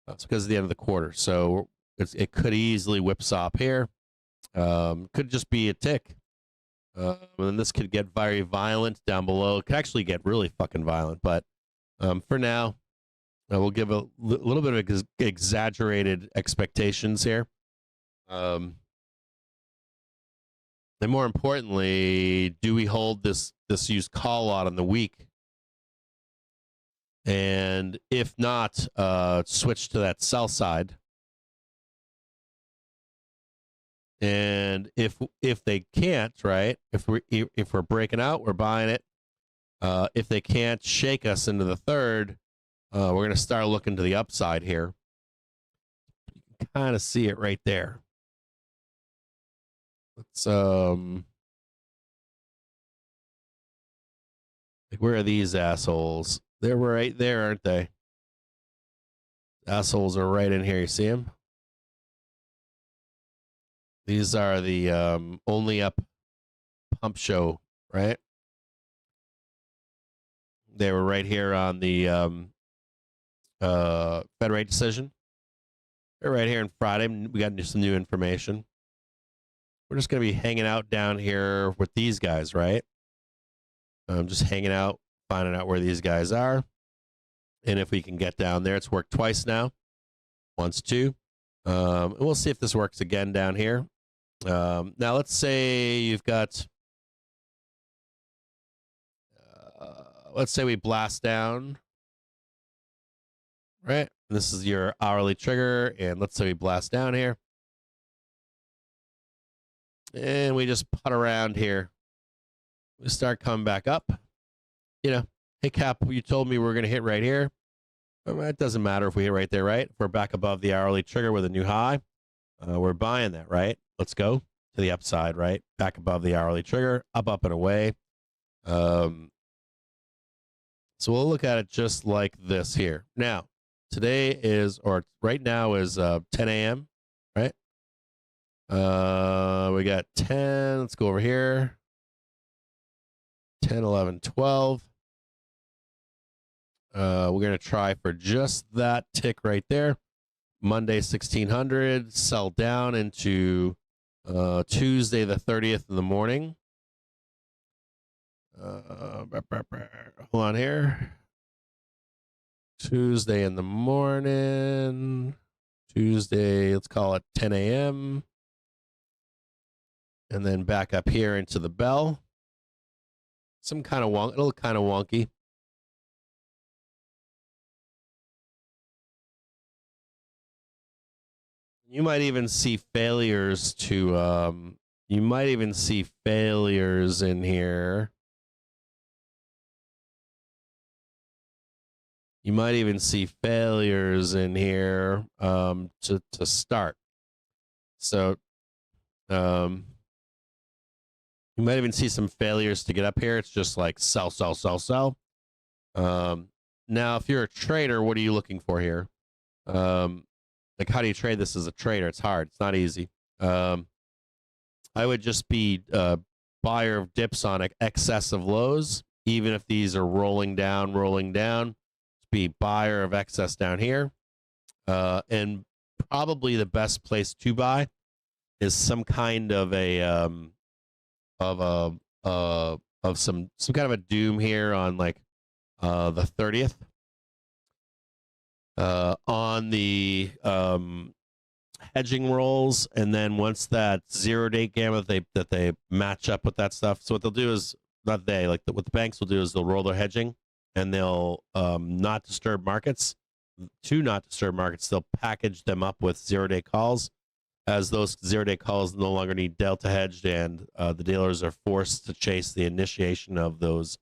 It's because of the end of the quarter. So it could easily whipsaw up here. Could just be a tick. And this could get very violent down below. It could actually get really fucking violent. But for now, we'll give a little bit of exaggerated expectations here. And more importantly, do we hold this used call lot on the week? And if not, switch to that sell side. And if they can't, right? If we're breaking out, we're buying it. If they can't shake us into the third, we're gonna start looking to the upside here. You can kind of see it right there. Let's like, where are these assholes? They're right there, aren't they? Assholes are right in here. You see them? These are the only up pump show, right? They were right here on the Fed rate decision. They're right here on Friday. We got some new information. We're just going to be hanging out down here with these guys, right? Just hanging out, finding out where these guys are. And if we can get down there, it's worked twice now. Once, two. And we'll see if this works again down here. Now, let's say you've got, let's say we blast down, right? This is your hourly trigger. And let's say we blast down here. And we just putt around here. We start coming back up. You know, hey, Cap, you told me we were going to hit right here. It doesn't matter if we hit right there, right? If we're back above the hourly trigger with a new high, we're buying that, right? Let's go to the upside, right? Back above the hourly trigger, up, and away. So we'll look at it just like this here. Now, today is, or right now is 10 a.m., right? We got 10. Let's go over here. 10, 11, 12. We're going to try for just that tick right there. Monday, 1600. Sell down into Tuesday, the 30th in the morning. Hold on here. Tuesday in the morning. Tuesday, let's call it 10 a.m. And then back up here into the bell. Some kind of wonk. It'll look kind of wonky. You might even see failures to. You might even see failures in here. You might even see failures in here to start. So. You might even see some failures to get up here. It's just like sell, sell, sell, sell. Now, if you're a trader, what are you looking for here? Like, how do you trade this as a trader? It's hard. It's not easy. I would just be a buyer of dips on excessive lows, even if these are rolling down. Be buyer of excess down here. And probably the best place to buy is some kind of a some kind of a doom here on like the 30th on the hedging rolls, and then once that 0-day gamma that they match up with that stuff. So what they'll do is what the banks will do is they'll roll their hedging and they'll not disturb markets. To not disturb markets, they'll package them up with 0-day calls. As those 0-day calls no longer need delta hedged, and the dealers are forced to chase the initiation of those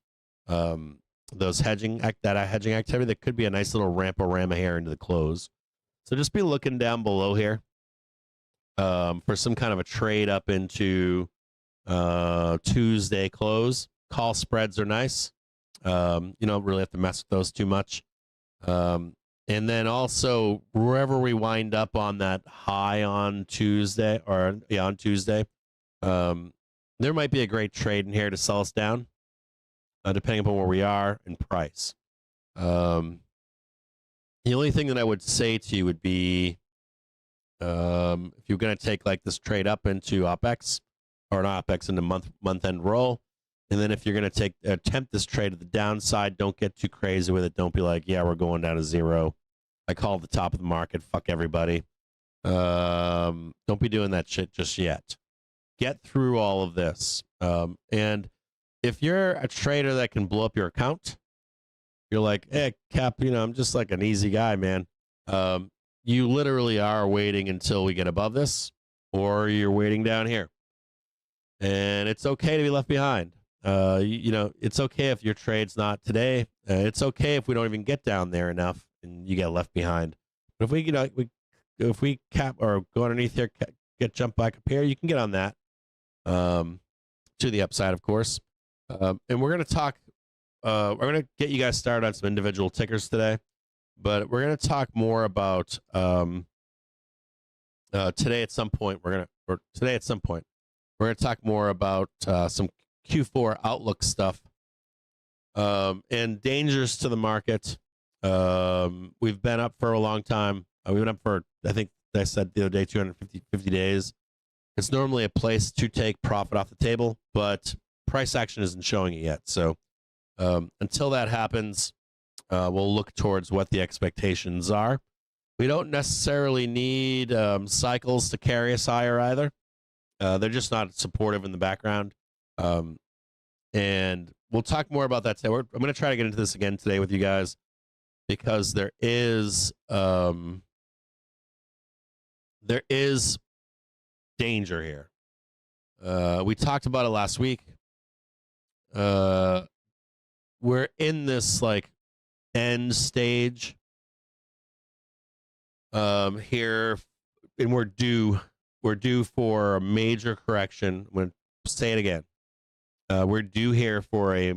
hedging activity, that could be a nice little ramp-o-rama here into the close. So just be looking down below here for some kind of a trade up into Tuesday close. Call spreads are nice. You don't really have to mess with those too much. And then also, wherever we wind up on that high on Tuesday, there might be a great trade in here to sell us down, depending upon where we are in price. The only thing that I would say to you would be, If you're going to take like this trade up into OPEX or not OPEX into month end roll, and then if you're going to attempt this trade at the downside, don't get too crazy with it. Don't be like, yeah, we're going down to zero. I call the top of the market. Fuck everybody. Don't be doing that shit just yet. Get through all of this. And if you're a trader that can blow up your account, you're like, hey, Cap, I'm just like an easy guy, man. You literally are waiting until we get above this, or you're waiting down here. And it's okay to be left behind. It's okay if your trade's not today. It's okay if we don't even get down there enough and you get left behind. But if we cap or go underneath here, get jump back up here, you can get on that to the upside, of course. And we're going to talk. We're going to get you guys started on some individual tickers today, but we're going to talk more about today at some point. We're going to talk more about some Q4 outlook stuff and dangers to the market. We've been up for a long time. We've been up for, I think I said the other day, 250 days. It's normally a place to take profit off the table, but price action isn't showing it yet. So until that happens, we'll look towards what the expectations are. We don't necessarily need cycles to carry us higher either. They're just not supportive in the background. And we'll talk more about that today. I'm going to try to get into this again today with you guys because there is danger here. We talked about it last week. We're in this like end stage here, and we're due for a major correction. I'm going to say it again. We're due here for a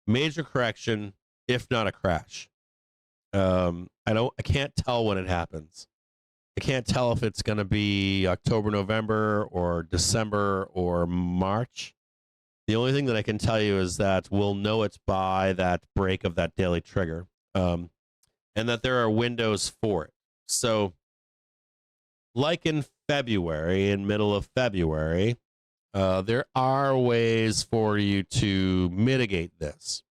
major correction, if not a crash. I can't tell when it happens. I can't tell if it's going to be October, November, or December, or March. The only thing that I can tell you is that we'll know it's by that break of that daily trigger, and that there are windows for it. So, like in February, in middle of February, there are ways for you to mitigate this.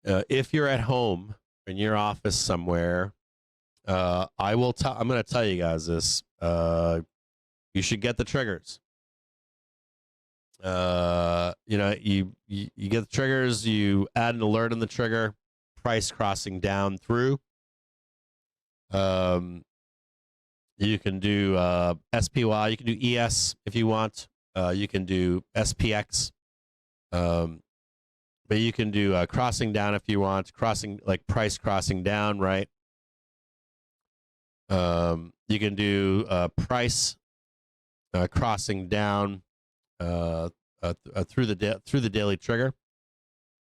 If you're at home in your office somewhere, I'm going to tell you guys this. You should get the triggers. You get the triggers. You add an alert on the trigger. Price crossing down through. You can do SPY. You can do ES if you want. You can do SPX. But you can do crossing down if you want. Crossing, like price crossing down, right? You can do price crossing down through the daily trigger,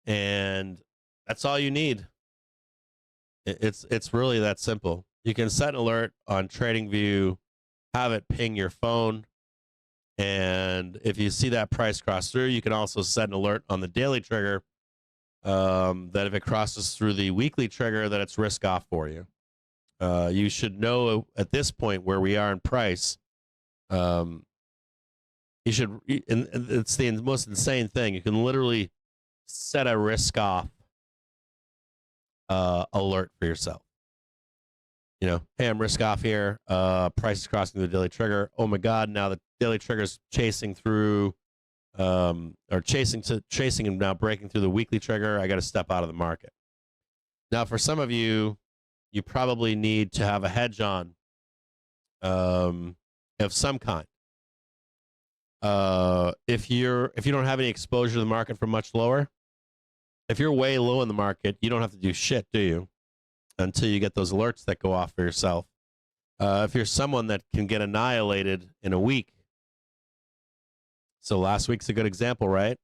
and that's all you need. It's really that simple. You can set an alert on TradingView, have it ping your phone, and if you see that price cross through, you can also set an alert on the daily trigger that if it crosses through the weekly trigger, that it's risk off for you. You should know at this point where we are in price. You should, and it's the most insane thing. You can literally set a risk off alert for yourself. Hey, I'm risk off here. Price is crossing the daily trigger. Oh my God! Now the daily trigger is chasing through, or chasing and now breaking through the weekly trigger. I got to step out of the market. Now, for some of you, you probably need to have a hedge on, of some kind. If you don't have any exposure to the market from much lower, if you're way low in the market, you don't have to do shit, do you? Until you get those alerts that go off for yourself. If you're someone that can get annihilated in a week. So last week's a good example, right?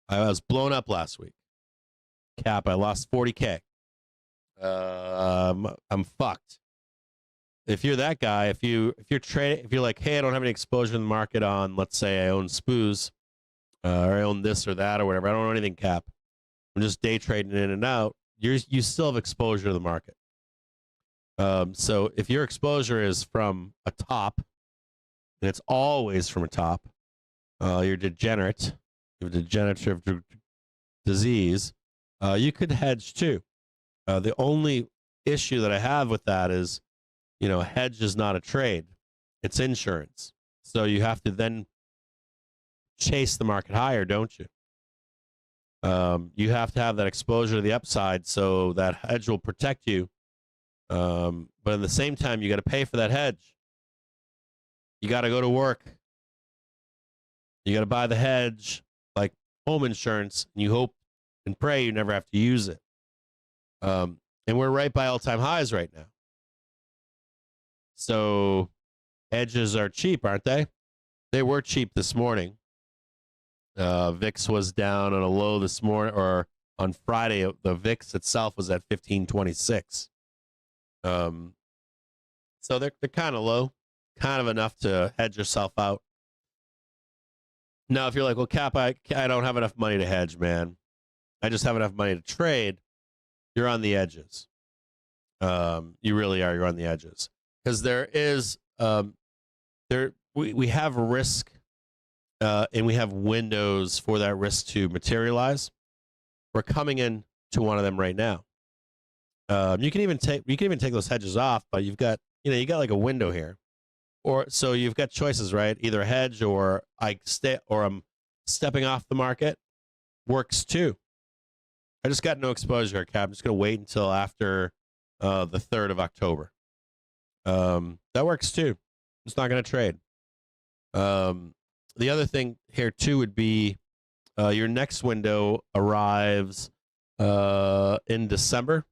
I was blown up last week. Cap, I lost 40K. I'm fucked. If you're that guy, if you're trading, if you're like, hey, I don't have any exposure in the market on, let's say I own SPOOs, or I own this or that or whatever. I don't own anything, Cap. I'm just day trading in and out. You still have exposure to the market. So if your exposure is from a top, and it's always from a top, you're degenerate, you have a degenerative disease, you could hedge too. The only issue that I have with that is, a hedge is not a trade, it's insurance. So you have to then chase the market higher, don't you? You have to have that exposure to the upside so that hedge will protect you. But at the same time, you got to pay for that hedge. You got to go to work. You got to buy the hedge, like home insurance, and you hope and pray you never have to use it. And we're right by all-time highs right now. So hedges are cheap, aren't they? They were cheap this morning. VIX was down on a low this morning, or on Friday, the VIX itself was at 1526. So they're kind of low, kind of enough to hedge yourself out. Now, if you're like, well, Cap, I don't have enough money to hedge, man. I just have enough money to trade. You're on the edges. You really are. You're on the edges. Because there is, we have risk, and we have windows for that risk to materialize. We're coming in to one of them right now. You can even take those hedges off, but you got like a window here, or so you've got choices, right? Either a hedge or I'm stepping off the market. Works too. I just got no exposure, Cap. I'm just gonna wait until after the 3rd of October. That works too. It's not gonna trade. The other thing here too would be your next window arrives in December,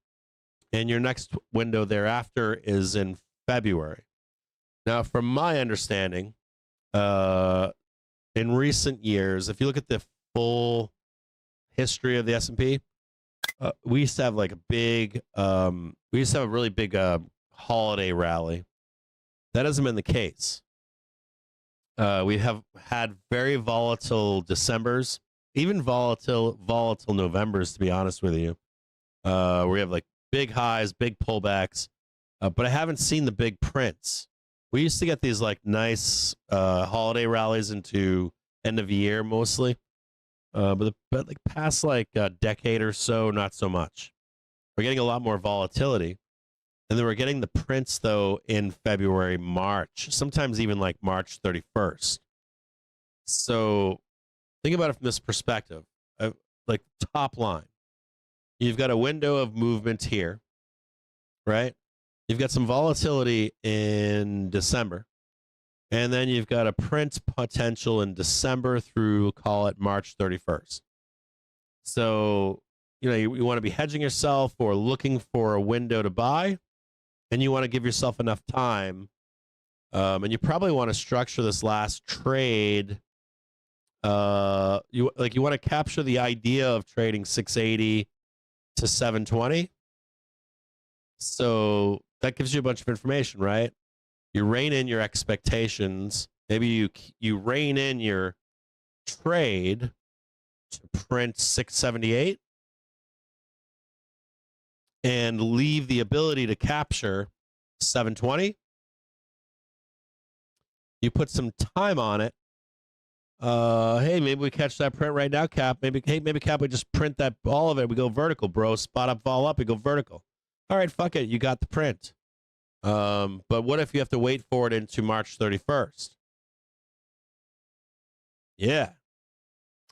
and your next window thereafter is in February. Now, from my understanding, in recent years, if you look at the full history of the S&P, we used to have like we used to have a really big holiday rally. That hasn't been the case. We have had very volatile Decembers, even volatile Novembers, to be honest with you. We have like big highs, big pullbacks, but I haven't seen the big prints. We used to get these like nice holiday rallies into end of year mostly, but like past like a decade or so, not so much. We're getting a lot more volatility. And then we're getting the prints, though, in February, March, sometimes even like March 31st. So think about it from this perspective, like top line. You've got a window of movement here, right? You've got some volatility in December. And then you've got a print potential in December through, call it March 31st. So, you want to be hedging yourself or looking for a window to buy. And you want to give yourself enough time, and you probably want to structure this last trade. You want to capture the idea of trading 680 to 720. So that gives you a bunch of information, right? You rein in your expectations. Maybe you rein in your trade to print 678. And leave the ability to capture 720. You put some time on it. Hey, maybe we catch that print right now, Cap. Maybe Cap, we just print that all of it. We go vertical, bro. Spot up, fall up. We go vertical. All right, fuck it. You got the print. But what if you have to wait for it into March 31st? Yeah.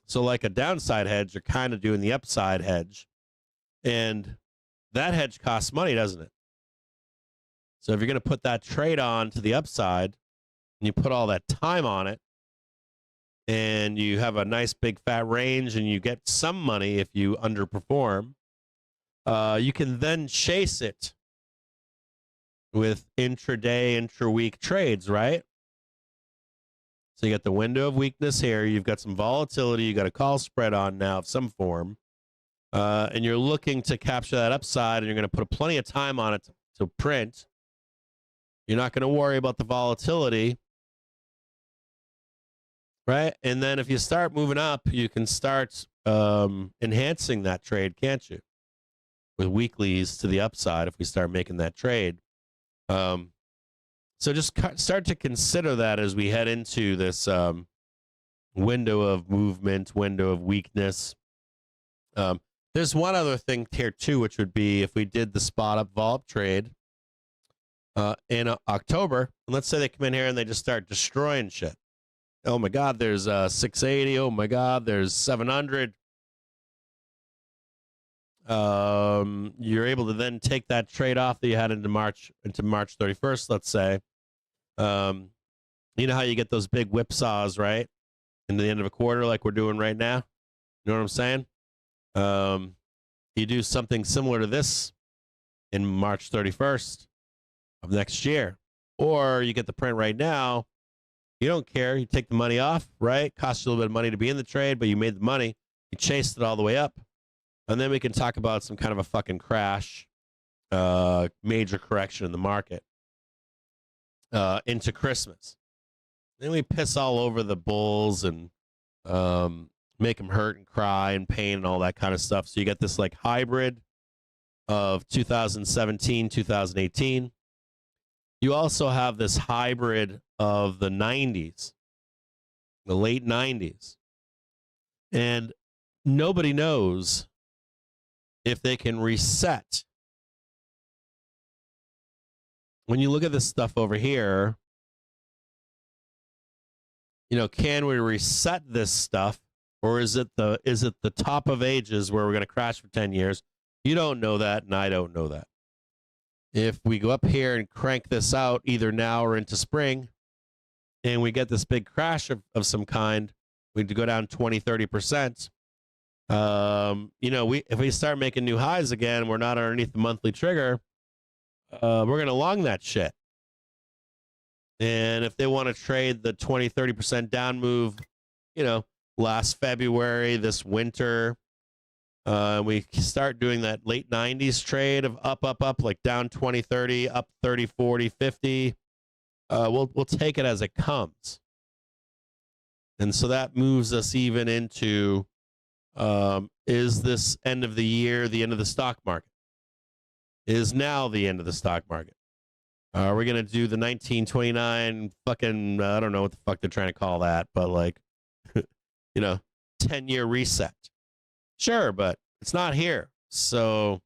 So like a downside hedge, you're kind of doing the upside hedge. And that hedge costs money, doesn't it? So if you're going to put that trade on to the upside, and you put all that time on it, and you have a nice big fat range, and you get some money if you underperform, you can then chase it with intraday, intra-week trades, right? So you got the window of weakness here. You've got some volatility. You got a call spread on now of some form. And you're looking to capture that upside, and you're going to put plenty of time on it to print. You're not going to worry about the volatility, right? And then if you start moving up, you can start enhancing that trade, can't you? With weeklies to the upside if we start making that trade. So just start to consider that as we head into this window of movement, window of weakness. There's one other thing here too, which would be if we did the spot up vol trade in October, and let's say they come in here and they just start destroying shit. Oh my God, there's 680. Oh my God, there's 700. You're able to then take that trade off that you had into March 31st, let's say. You know how you get those big whipsaws, right? In the end of a quarter, like we're doing right now. You know what I'm saying? You do something similar to this in March 31st of next year, or you get the print right now. You don't care. You take the money off, right? Costs you a little bit of money to be in the trade, but you made the money. You chased it all the way up. And then we can talk about some kind of a fucking crash, major correction in the market into Christmas. Then we piss all over the bulls and make them hurt and cry and pain and all that kind of stuff. So you get this like hybrid of 2017, 2018. You also have this hybrid of the 90s, the late 90s. And nobody knows if they can reset. When you look at this stuff over here, you know, can we reset this stuff, or is it the top of ages where we're going to crash for 10 years? You don't know that, and I don't know that. If we go up here and crank this out either now or into spring, and we get this big crash of some kind, we go down 20, 30%. You know, if we start making new highs again, we're not underneath the monthly trigger, we're going to long that shit. And if they want to trade the 20, 30% down move, you know, last February, this winter, we start doing that late 90s trade of up, like down 20, 30, up 30, 40, 50. We'll take it as it comes. And so that moves us even into, is this end of the year the end of the stock market? Is now the end of the stock market? Are we going to do the 1929 fucking, I don't know what the fuck they're trying to call that, but like, you know, 10-year reset? Sure, but it's not here. So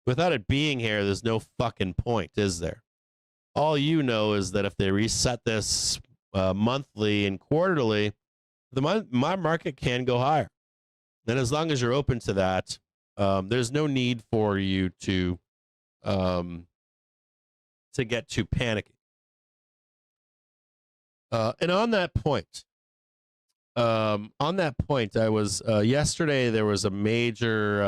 without it being here, there's no fucking point, is there? All you know is that if they reset this monthly and quarterly, my market can go higher. And as long as you're open to that, there's no need for you to get too panicky. And on that point, I was yesterday. There was a major,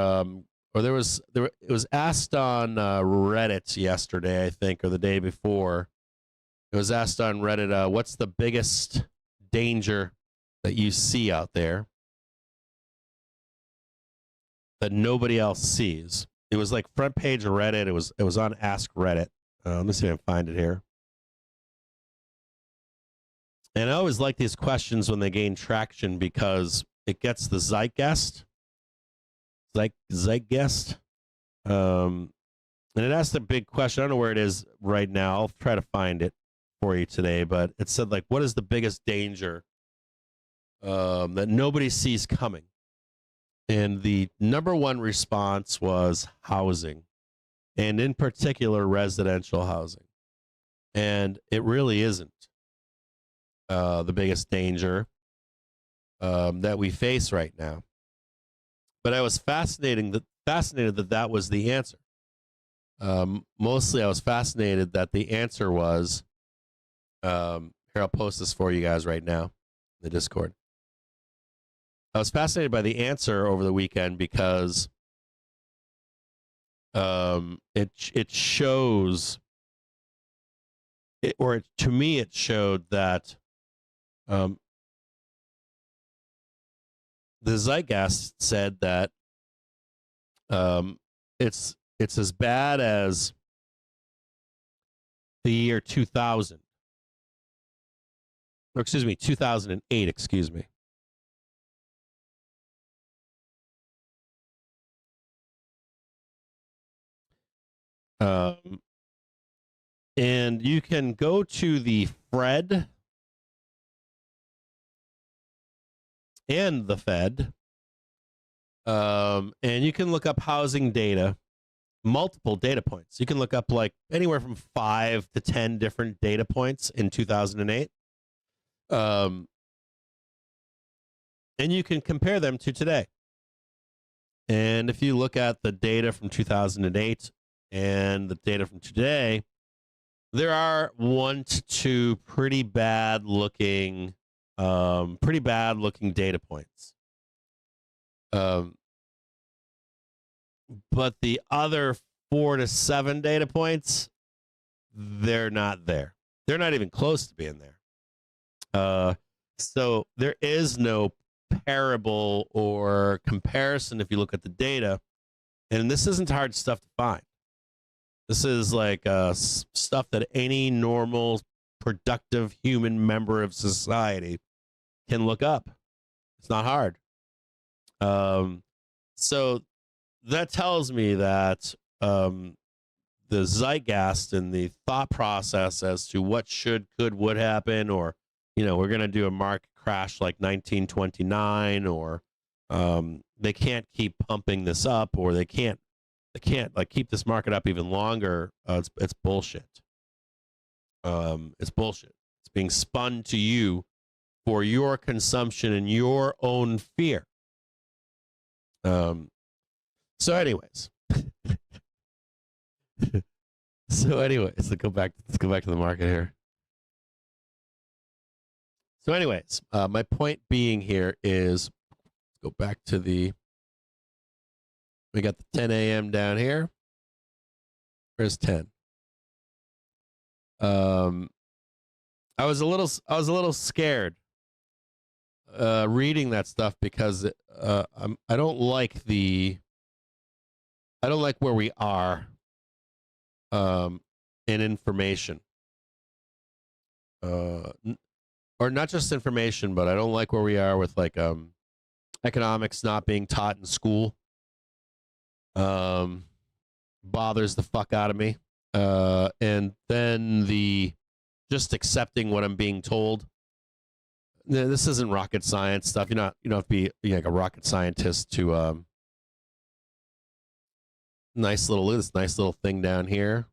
it was asked on Reddit yesterday, I think, or the day before. It was asked on Reddit, what's the biggest danger that you see out there that nobody else sees? It was like front page of Reddit. It was on Ask Reddit. Let me see if I can find it here. And I always like these questions when they gain traction because it gets the zeitgeist. Zeitgeist. And it asked a big question. I don't know where it is right now. I'll try to find it for you today. But it said, like, what is the biggest danger that nobody sees coming? And the number one response was housing, and in particular, residential housing. And it really isn't the biggest danger that we face right now. But I was fascinated that was the answer. Mostly I was fascinated that the answer was, here, I'll post this for you guys right now in the Discord. I was fascinated by the answer over the weekend because it shows, to me, it showed that the zeitgeist said that it's as bad as the year 2000. Or excuse me, 2008, excuse me. And you can go to the Fred and the Fed, and you can look up housing data, multiple data points. You can look up like anywhere from 5 to 10 different data points in 2008. And you can compare them to today. And if you look at the data from 2008 and the data from today, there are 1 to 2 pretty bad looking data points. But the other 4 to 7 data points, they're not there. They're not even close to being there. So there is no parable or comparison if you look at the data. And this isn't hard stuff to find. This is like stuff that any normal, productive human member of society can look up. It's not hard. So that tells me that the zeitgeist and the thought process as to what should, could, would happen, or, you know, we're going to do a market crash like 1929, or they can't keep pumping this up, or they can't like keep this market up even longer. It's bullshit. It's bullshit. It's being spun to you for your consumption and your own fear. So anyways, let's go back to the market here. So anyways, my point being here is, let's go back to we got the 10 a.m. down here. Where's 10? I was a little scared reading that stuff because I don't like where we are in information, or not just information, but I don't like where we are with like economics not being taught in school. Bothers the fuck out of me. And then the just accepting what I'm being told. This isn't rocket science stuff. You don't have to be like a rocket scientist to nice little thing down here.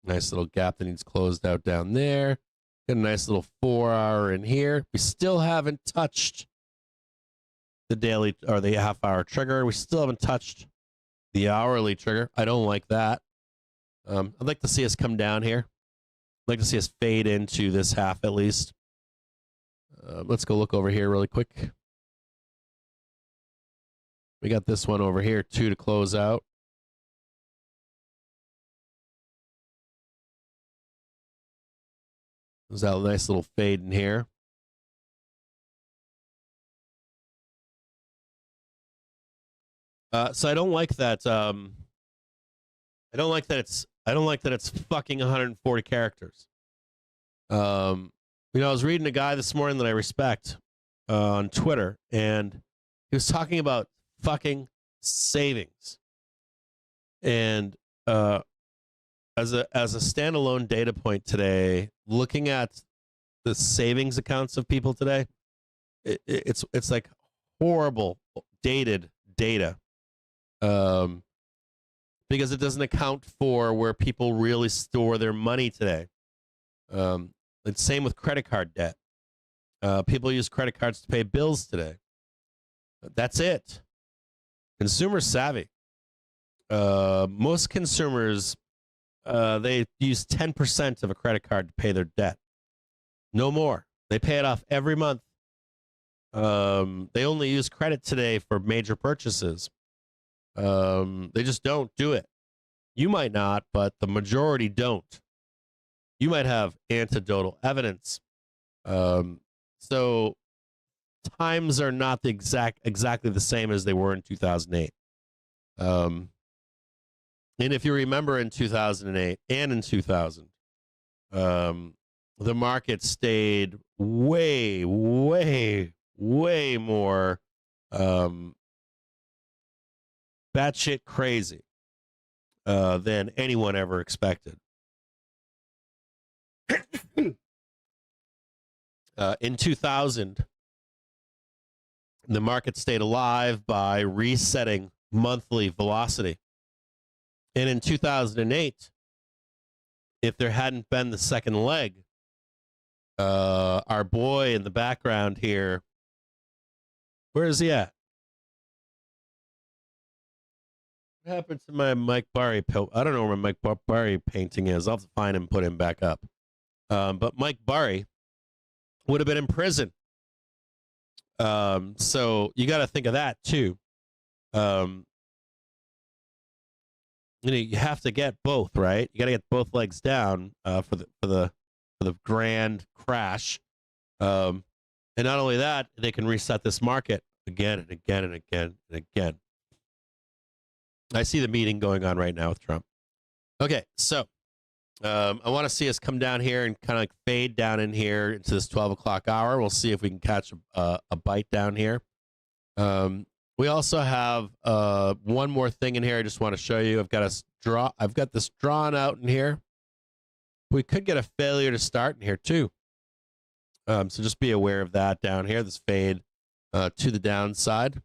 Nice little gap that needs closed out down there. Got a nice little 4-hour in here. We still haven't touched the daily or the half-hour trigger. We still haven't touched the hourly trigger. I don't like that. I'd like to see us come down here. I'd like to see us fade into this half at least. Let's go look over here really quick. We got this one over here too to close out. There's that nice little fade in here. So I don't like that. I don't like that it's fucking 140 characters. I was reading a guy this morning that I respect on Twitter, and he was talking about fucking savings. And as a standalone data point today, looking at the savings accounts of people today, it's like horrible dated data. Because it doesn't account for where people really store their money today. It's same with credit card debt. People use credit cards to pay bills today. That's it. Consumer savvy. Most consumers, they use 10% of a credit card to pay their debt. No more. They pay it off every month. They only use credit today for major purchases. They just don't do it. You might not, but the majority don't. You might have anecdotal evidence. So times are not exactly the same as they were in 2008. And if you remember in 2008 and in 2000, the market stayed way, way, way more batshit crazy than anyone ever expected. In 2000, the market stayed alive by resetting monthly velocity. And in 2008, if there hadn't been the second leg, our boy in the background here, where is he at? What happened to my Mike Barry? I don't know where my Mike Barry painting is. I'll have to find him and put him back up. But Mike Barry would have been in prison. So you got to think of that too. You have to get both, right? You got to get both legs down for the grand crash. And not only that, they can reset this market again and again and again and again. I see the meeting going on right now with Trump. Okay, so I want to see us come down here and kind of like fade down in here into this 12 o'clock hour. We'll see if we can catch a bite down here. We also have one more thing in here I just want to show you. I've got this drawn out in here. We could get a failure to start in here too. So just be aware of that down here, this fade to the downside.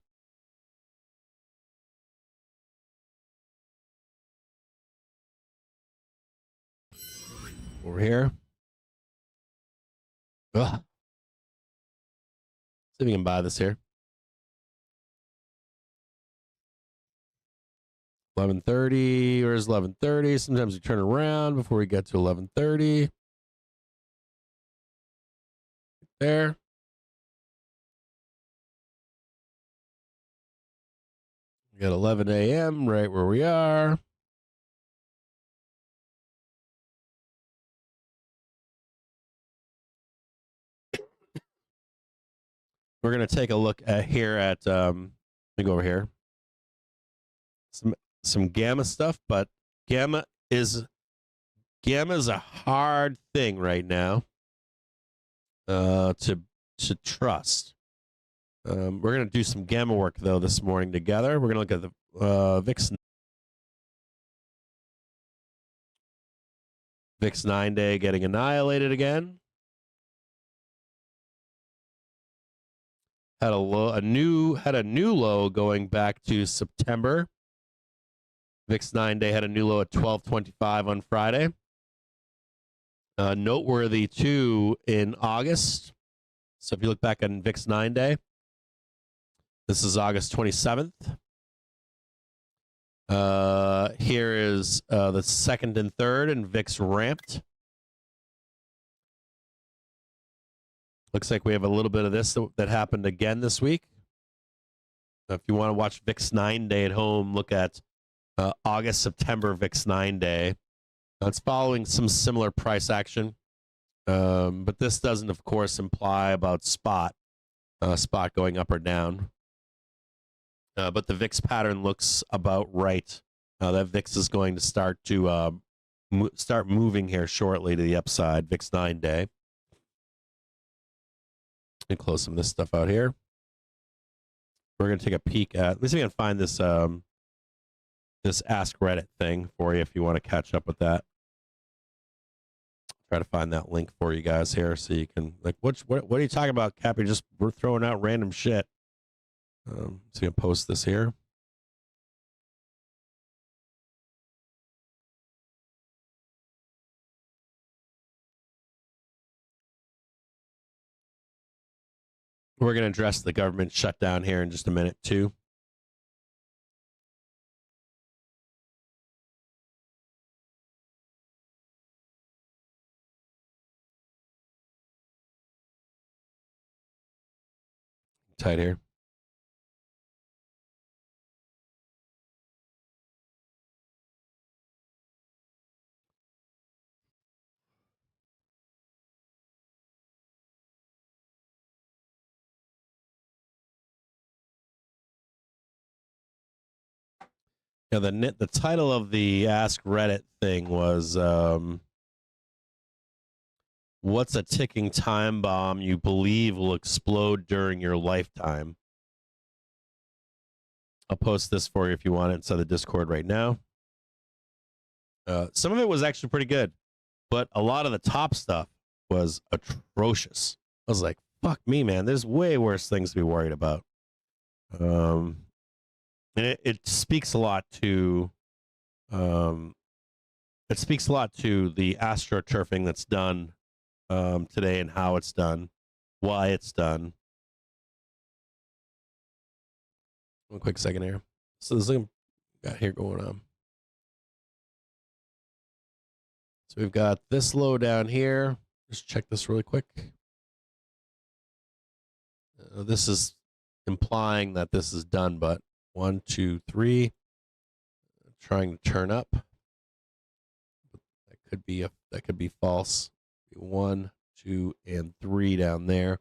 Over here. Ugh. See if we can buy this here. 11:30. Where's 11:30? Sometimes we turn around before we get to 11:30. There. We got 11 a.m. right where we are. We're going to take a look at here at, let me go over here. Some gamma stuff, but gamma is a hard thing right now to trust. We're going to do some gamma work, though, this morning together. We're going to look at the VIX 9-day getting annihilated again. Had a new low going back to September. VIX 9-day had a new low at 1225 on Friday. Noteworthy too in August. So if you look back on VIX 9-day, this is August 27th. Here is the second and third, and VIX ramped. Looks like we have a little bit of this that happened again this week. If you want to watch VIX 9-day at home, look at August, September VIX 9-day. It's following some similar price action. But this doesn't, of course, imply about spot going up or down. But the VIX pattern looks about right. That VIX is going to start moving here shortly to the upside, VIX 9-day. And close some of this stuff out here. We're going to take a peek at, let's see if we can find this this Ask Reddit thing for you if you want to catch up with that. Try to find that link for you guys here so you can, like, what are you talking about, Cappy? We're throwing out random shit. So you can post this here. We're going to address the government shutdown here in just a minute, too. Tight here. Yeah, the title of the Ask Reddit thing was what's a ticking time bomb you believe will explode during your lifetime? I'll post this for you if you want it inside the Discord right now. Some of it was actually pretty good, but a lot of the top stuff was atrocious. I was like, fuck me, man. There's way worse things to be worried about. And it speaks a lot to it speaks a lot to the astroturfing that's done today and how it's done, why it's done. One quick second here. So this thing got here going on. So we've got this low down here. Just check this really quick. This is implying that this is done, but 1, 2, 3. Trying to turn up. That could be false. 1, 2, and 3 down there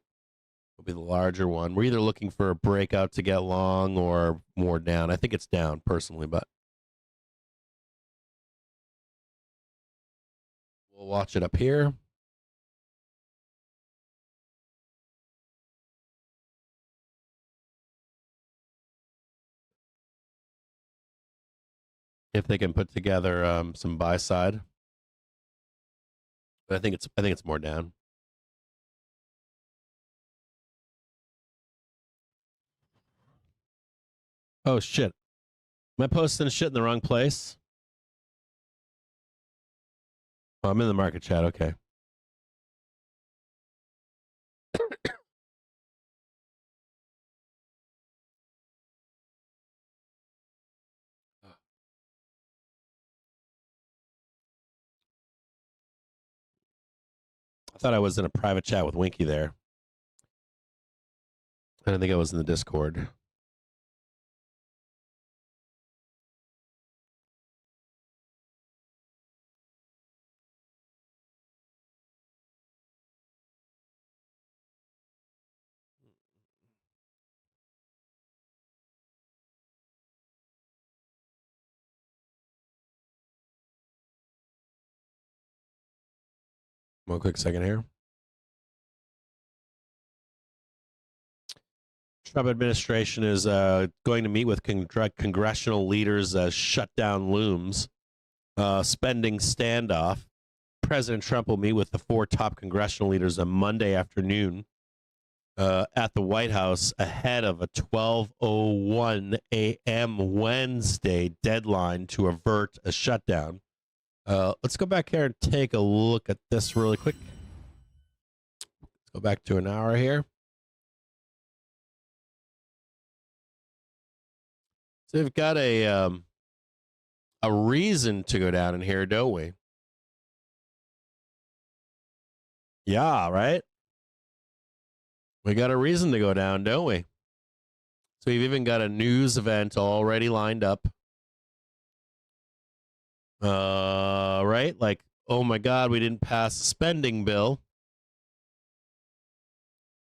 will be the larger one. We're either looking for a breakout to get long or more down. I think it's down personally, but we'll watch it up here. If they can put together some buy side, but I think it's more down. Oh shit! Am I posting shit in the wrong place? Oh, I'm in the market chat. Okay. I thought I was in a private chat with Winky there. I don't think I was in the Discord. One quick second here. Trump administration is going to meet with congressional leaders as shutdown looms. Spending standoff. President Trump will meet with the 4 top congressional leaders on Monday afternoon at the White House ahead of a 12:01 a.m. Wednesday deadline to avert a shutdown. Let's go back here and take a look at this really quick. Let's go back to an hour here. So we've got a reason to go down in here, don't we? Yeah, right? We got a reason to go down, don't we? So we've even got a news event already lined up. Right? Like, oh my God, we didn't pass a spending bill.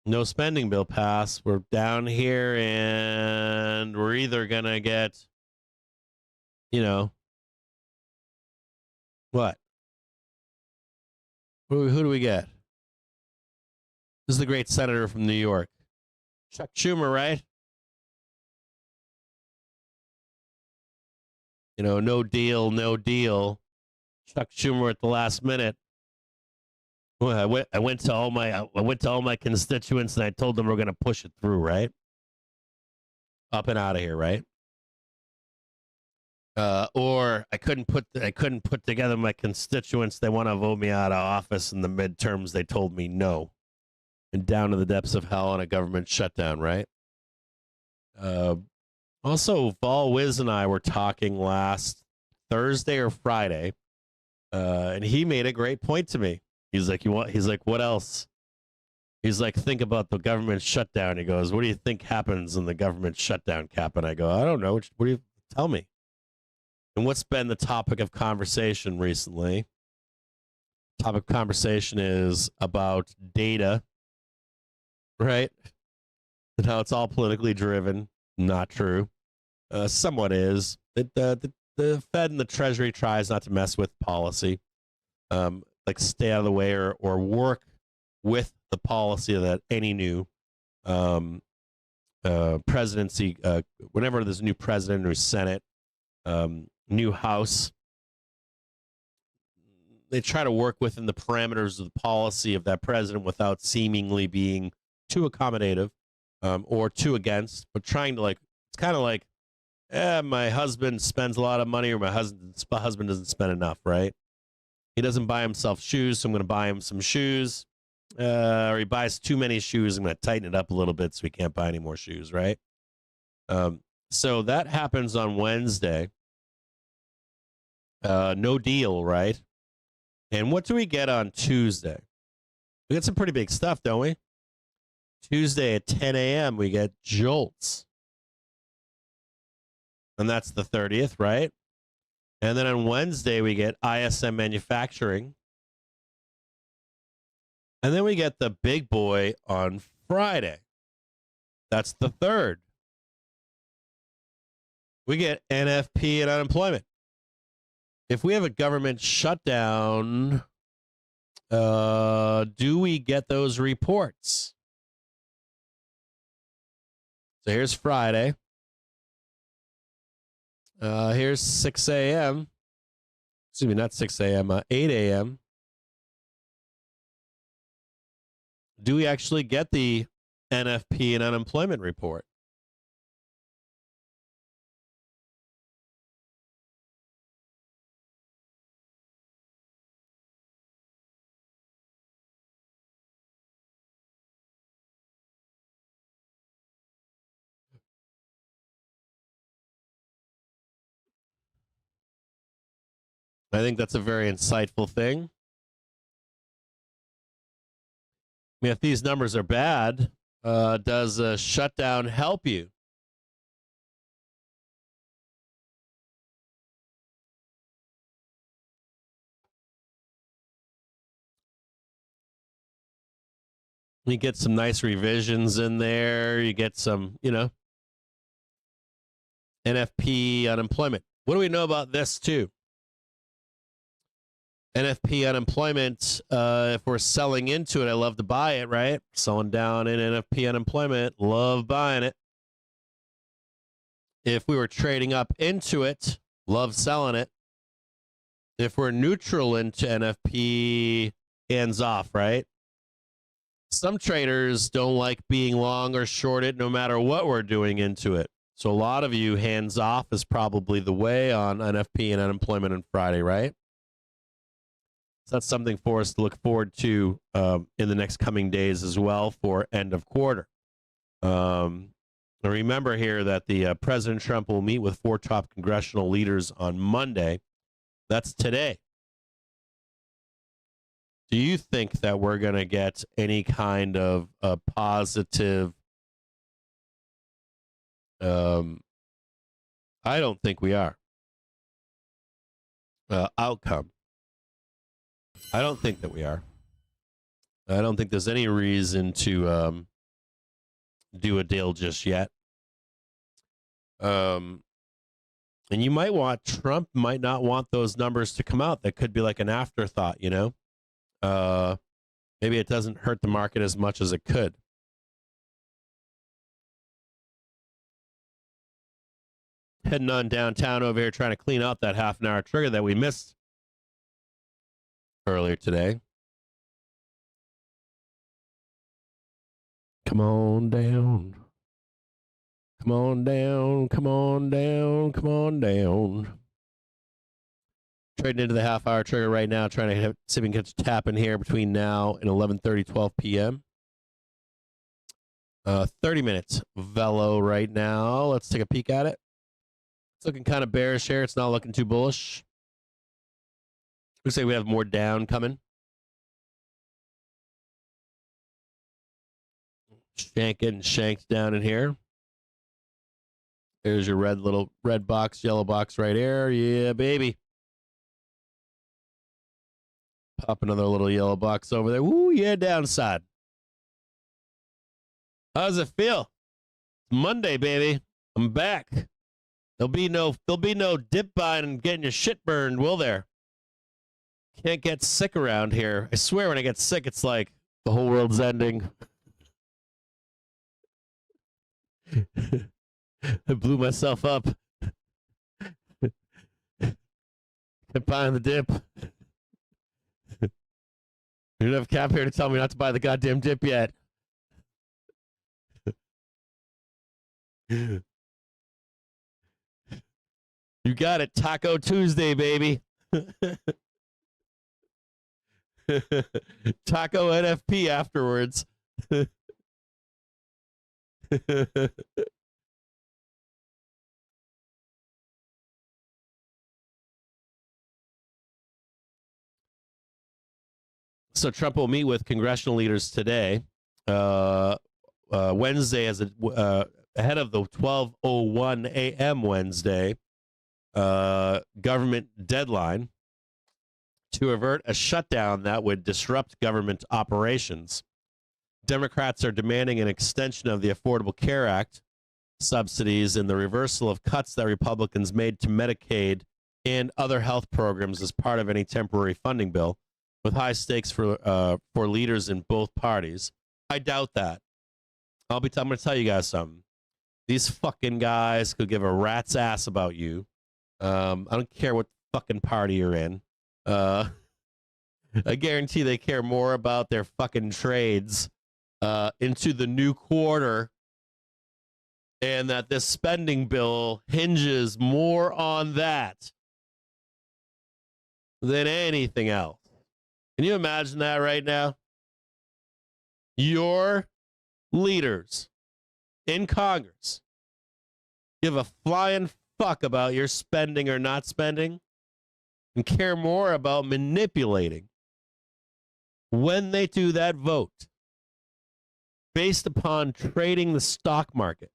No spending bill pass. We're down here and we're either going to get, what? Who do we get? This is the great senator from New York. Chuck Schumer, right? No deal, no deal. Chuck Schumer at the last minute. Well, I went to all my constituents and I told them we're going to push it through, right? Up and out of here, right? Or I couldn't put together my constituents. They want to vote me out of office in the midterms. They told me no, and down to the depths of hell on a government shutdown, right? Also, Vol Wiz and I were talking last Thursday or Friday, and he made a great point to me. He's like, what else? He's like, think about the government shutdown. He goes, what do you think happens in the government shutdown, Cap? And I go, I don't know. What do you tell me? And what's been the topic of conversation recently? Topic of conversation is about data, right? And how it's all politically driven. Not true. Somewhat is. The Fed and the Treasury tries not to mess with policy. Like stay out of the way or work with the policy that any new presidency, whenever there's a new president or Senate, new House, they try to work within the parameters of the policy of that president without seemingly being too accommodative or too against, but trying to like, it's kind of like, my husband spends a lot of money or my husband doesn't spend enough, right? He doesn't buy himself shoes, so I'm going to buy him some shoes. Or he buys too many shoes, I'm going to tighten it up a little bit so he can't buy any more shoes, right? So that happens on Wednesday. No deal, right? And what do we get on Tuesday? We get some pretty big stuff, don't we? Tuesday at 10 a.m., we get jolts. And that's the 30th, right? And then on Wednesday, we get ISM manufacturing. And then we get the big boy on Friday. That's the 3rd. We get NFP and unemployment. If we have a government shutdown, do we get those reports? So here's Friday. Here's 6 a.m. Excuse me, not 6 a.m., 8 a.m. Do we actually get the NFP and unemployment report? I think that's a very insightful thing. I mean, if these numbers are bad, does a shutdown help you? You get some nice revisions in there. You get some, NFP unemployment. What do we know about this, too? NFP unemployment, if we're selling into it, I love to buy it, right? Selling down in NFP unemployment, love buying it. If we were trading up into it, love selling it. If we're neutral into NFP, hands off, right? Some traders don't like being long or short it no matter what we're doing into it. So a lot of you, hands off is probably the way on NFP and unemployment on Friday, right? So that's something for us to look forward to in the next coming days as well for end of quarter. Remember here that the President Trump will meet with 4 top congressional leaders on Monday. That's today. Do you think that we're going to get any kind of positive? I don't think we are. Outcome. I don't think that we are. I don't think there's any reason to do a deal just yet. And you might want, Trump might not want those numbers to come out. That could be like an afterthought, maybe it doesn't hurt the market as much as it could. Heading on downtown over here trying to clean out that half-an-hour trigger that we missed earlier today. Come on down. Come on down. Come on down. Come on down. Trading into the half-hour trigger right now, trying to see if we can catch a tap in here between now and 11:30, 12 p.m. 30 minutes velo right now. Let's take a peek at it. It's looking kind of bearish here. It's not looking too bullish. Looks like we have more down coming. Getting shanked down in here. There's your red box, yellow box right here. Yeah, baby. Pop another little yellow box over there. Woo, yeah, downside. How does it feel? It's Monday, baby. I'm back. There'll be no dip buying and getting your shit burned, will there? Can't get sick around here. I swear when I get sick, it's like the whole world's ending. I blew myself up. Kept buying the dip. You don't have Cap here to tell me not to buy the goddamn dip yet. You got it. Taco Tuesday, baby. Taco NFP afterwards. So Trump will meet with congressional leaders today, Wednesday, as ahead of the 12:01 a.m. Wednesday government deadline to avert a shutdown that would disrupt government operations. Democrats are demanding an extension of the Affordable Care Act subsidies and the reversal of cuts that Republicans made to Medicaid and other health programs as part of any temporary funding bill, with high stakes for leaders in both parties. I doubt that. I'm going to tell you guys something. These fucking guys could give a rat's ass about you. I don't care what fucking party you're in. I guarantee they care more about their fucking trades into the new quarter, and that this spending bill hinges more on that than anything else. Can you imagine that right now? Your leaders in Congress give a flying fuck about your spending or not spending and care more about manipulating when they do that vote based upon trading the stock market.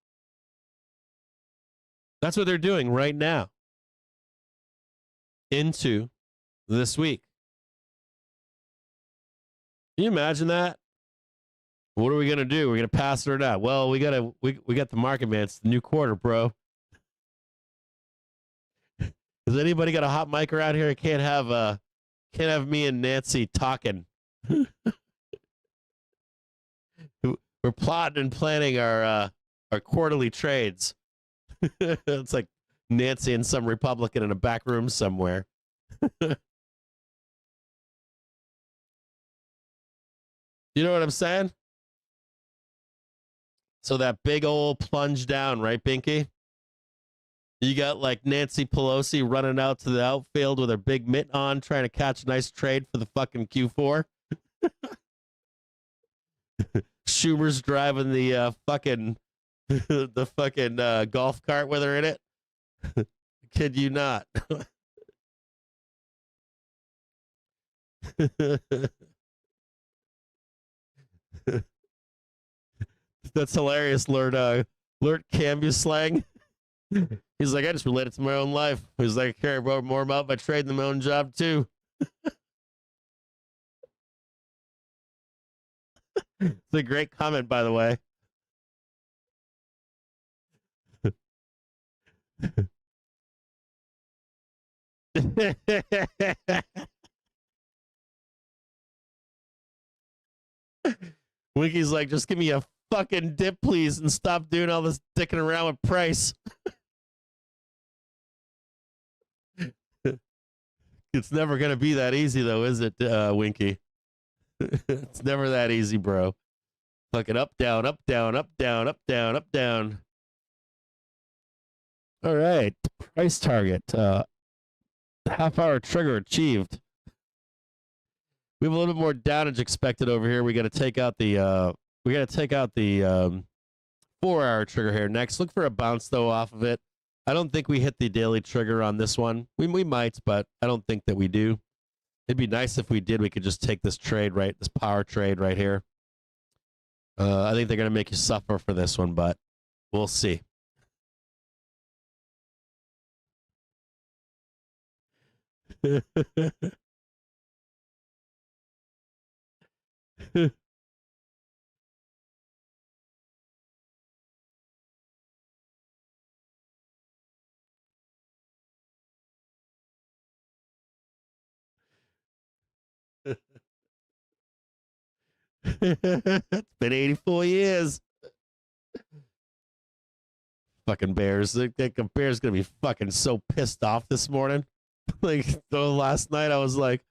That's what they're doing right now into this week. Can you imagine that? What are we going to do? We're going to pass it or not? Well, we got the market, man. It's the new quarter, bro. Has anybody got a hot mic around here? I can't have me and Nancy talking. We're plotting and planning our quarterly trades. It's like Nancy and some Republican in a back room somewhere. You know what I'm saying? So that big old plunge down, right, Binky? You got like Nancy Pelosi running out to the outfield with her big mitt on, trying to catch a nice trade for the fucking Q4. Schumer's driving the fucking golf cart with her in it. Kid you not. That's hilarious, Lord Cambus slang. He's like, I just relate it to my own life. He's like, I care more about my trade than my own job, too. It's a great comment, by the way. Winky's like, just give me a fucking dip, please, and stop doing all this dicking around with price. It's never going to be that easy, though, is it, Winky? It's never that easy, bro. Fucking up, down, up, down, up, down, up, down, up, down. All right. Price target. Half-hour trigger achieved. We have a little bit more downage expected over here. We got to take out the 4-hour trigger here next. Look for a bounce, though, off of it. I don't think we hit the daily trigger on this one. We might, but I don't think that we do. It'd be nice if we did. We could just take this trade, right? This power trade right here. I think they're going to make you suffer for this one, but we'll see. It's been 84 years. Fucking Bears. The Bears going to be fucking so pissed off this morning. Like, last night I was like,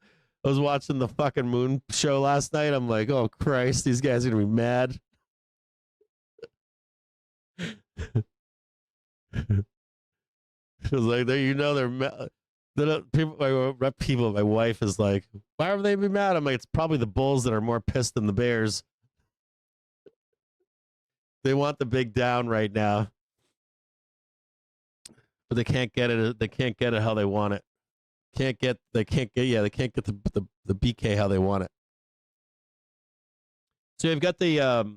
I was watching the fucking moon show last night. I'm like, oh Christ, these guys are gonna be mad. It was like, you know, they're mad. People. My wife is like, why would they be mad? I'm like, it's probably the Bulls that are more pissed than the Bears. They want the big down right now, but they can't get it. They can't get it how they want it. They can't get the BK how they want it. So you've got the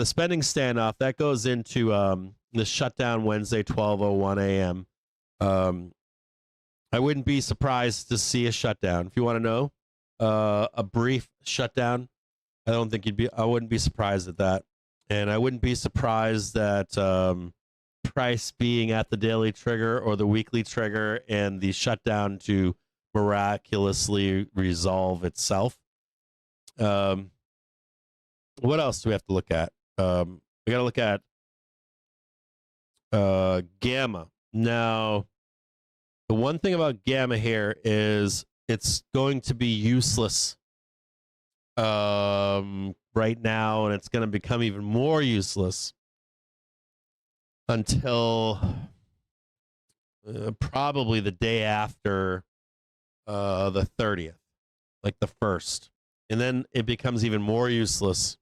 spending standoff that goes into the shutdown Wednesday, 12:01 a.m. I wouldn't be surprised to see a shutdown. If you want to know a brief shutdown, I wouldn't be surprised at that. And I wouldn't be surprised that price being at the daily trigger or the weekly trigger and the shutdown to miraculously resolve itself. What else do we have to look at? We got to look at gamma. Now, the one thing about gamma here is it's going to be useless right now, and it's going to become even more useless until probably the day after the 30th, like the 1st. And then it becomes even more useless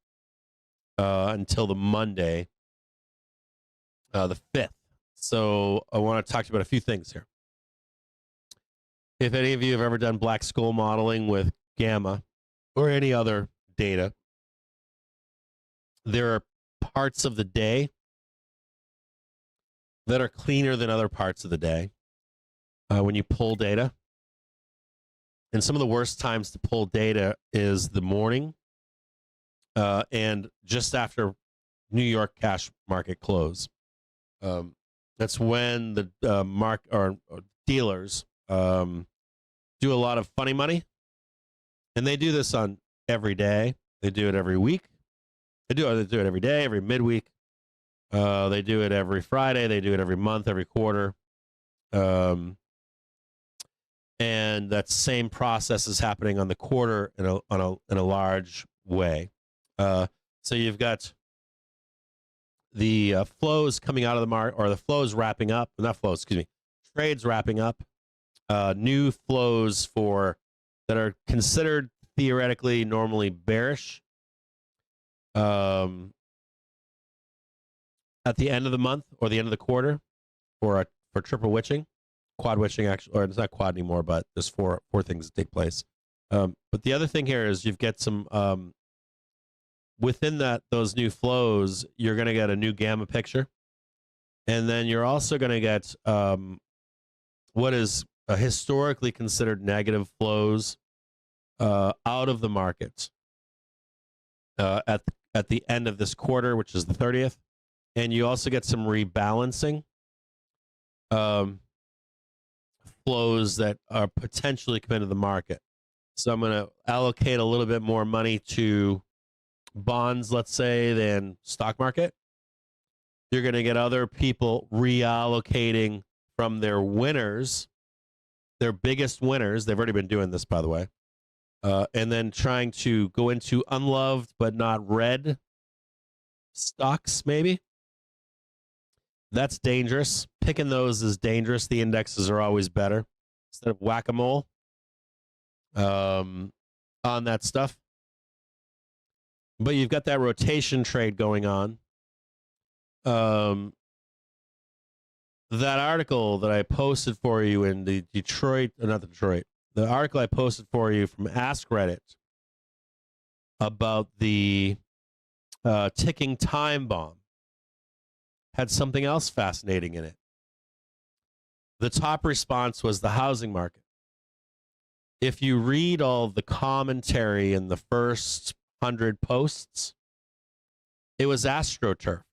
until the Monday, the 5th. So I want to talk to you about a few things here. If any of you have ever done black skull modeling with gamma or any other data, there are parts of the day that are cleaner than other parts of the day when you pull data. And some of the worst times to pull data is the morning and just after New York cash market close. That's when the dealers do a lot of funny money, and they do this on every day. They do it every week. They do it every day, every midweek. They do it every Friday. They do it every month, every quarter. And that same process is happening on the quarter in a large way. So you've got the flows coming out of the market, or the flows wrapping up. Not flows, excuse me. Trades wrapping up. New flows that are considered theoretically normally bearish. At the end of the month or the end of the quarter for triple witching, quad witching, actually, or it's not quad anymore, but there's four things that take place. But the other thing here is you've got some within those new flows, you're going to get a new gamma picture, and then you're also going to get what is historically considered negative flows out of the market at the end of this quarter, which is the 30th. And you also get some rebalancing flows that are potentially come into the market. So I'm going to allocate a little bit more money to bonds, let's say, than stock market. You're going to get other people reallocating from their winners, their biggest winners. They've already been doing this, by the way. And then trying to go into unloved but not red stocks, maybe. That's dangerous. Picking those is dangerous. The indexes are always better instead of whack-a-mole on that stuff. But you've got that rotation trade going on. That article that I posted for you in the the article I posted for you from Ask Reddit about the ticking time bomb had something else fascinating in it. The top response was the housing market. If you read all the commentary in the first 100 posts, it was astroturfed.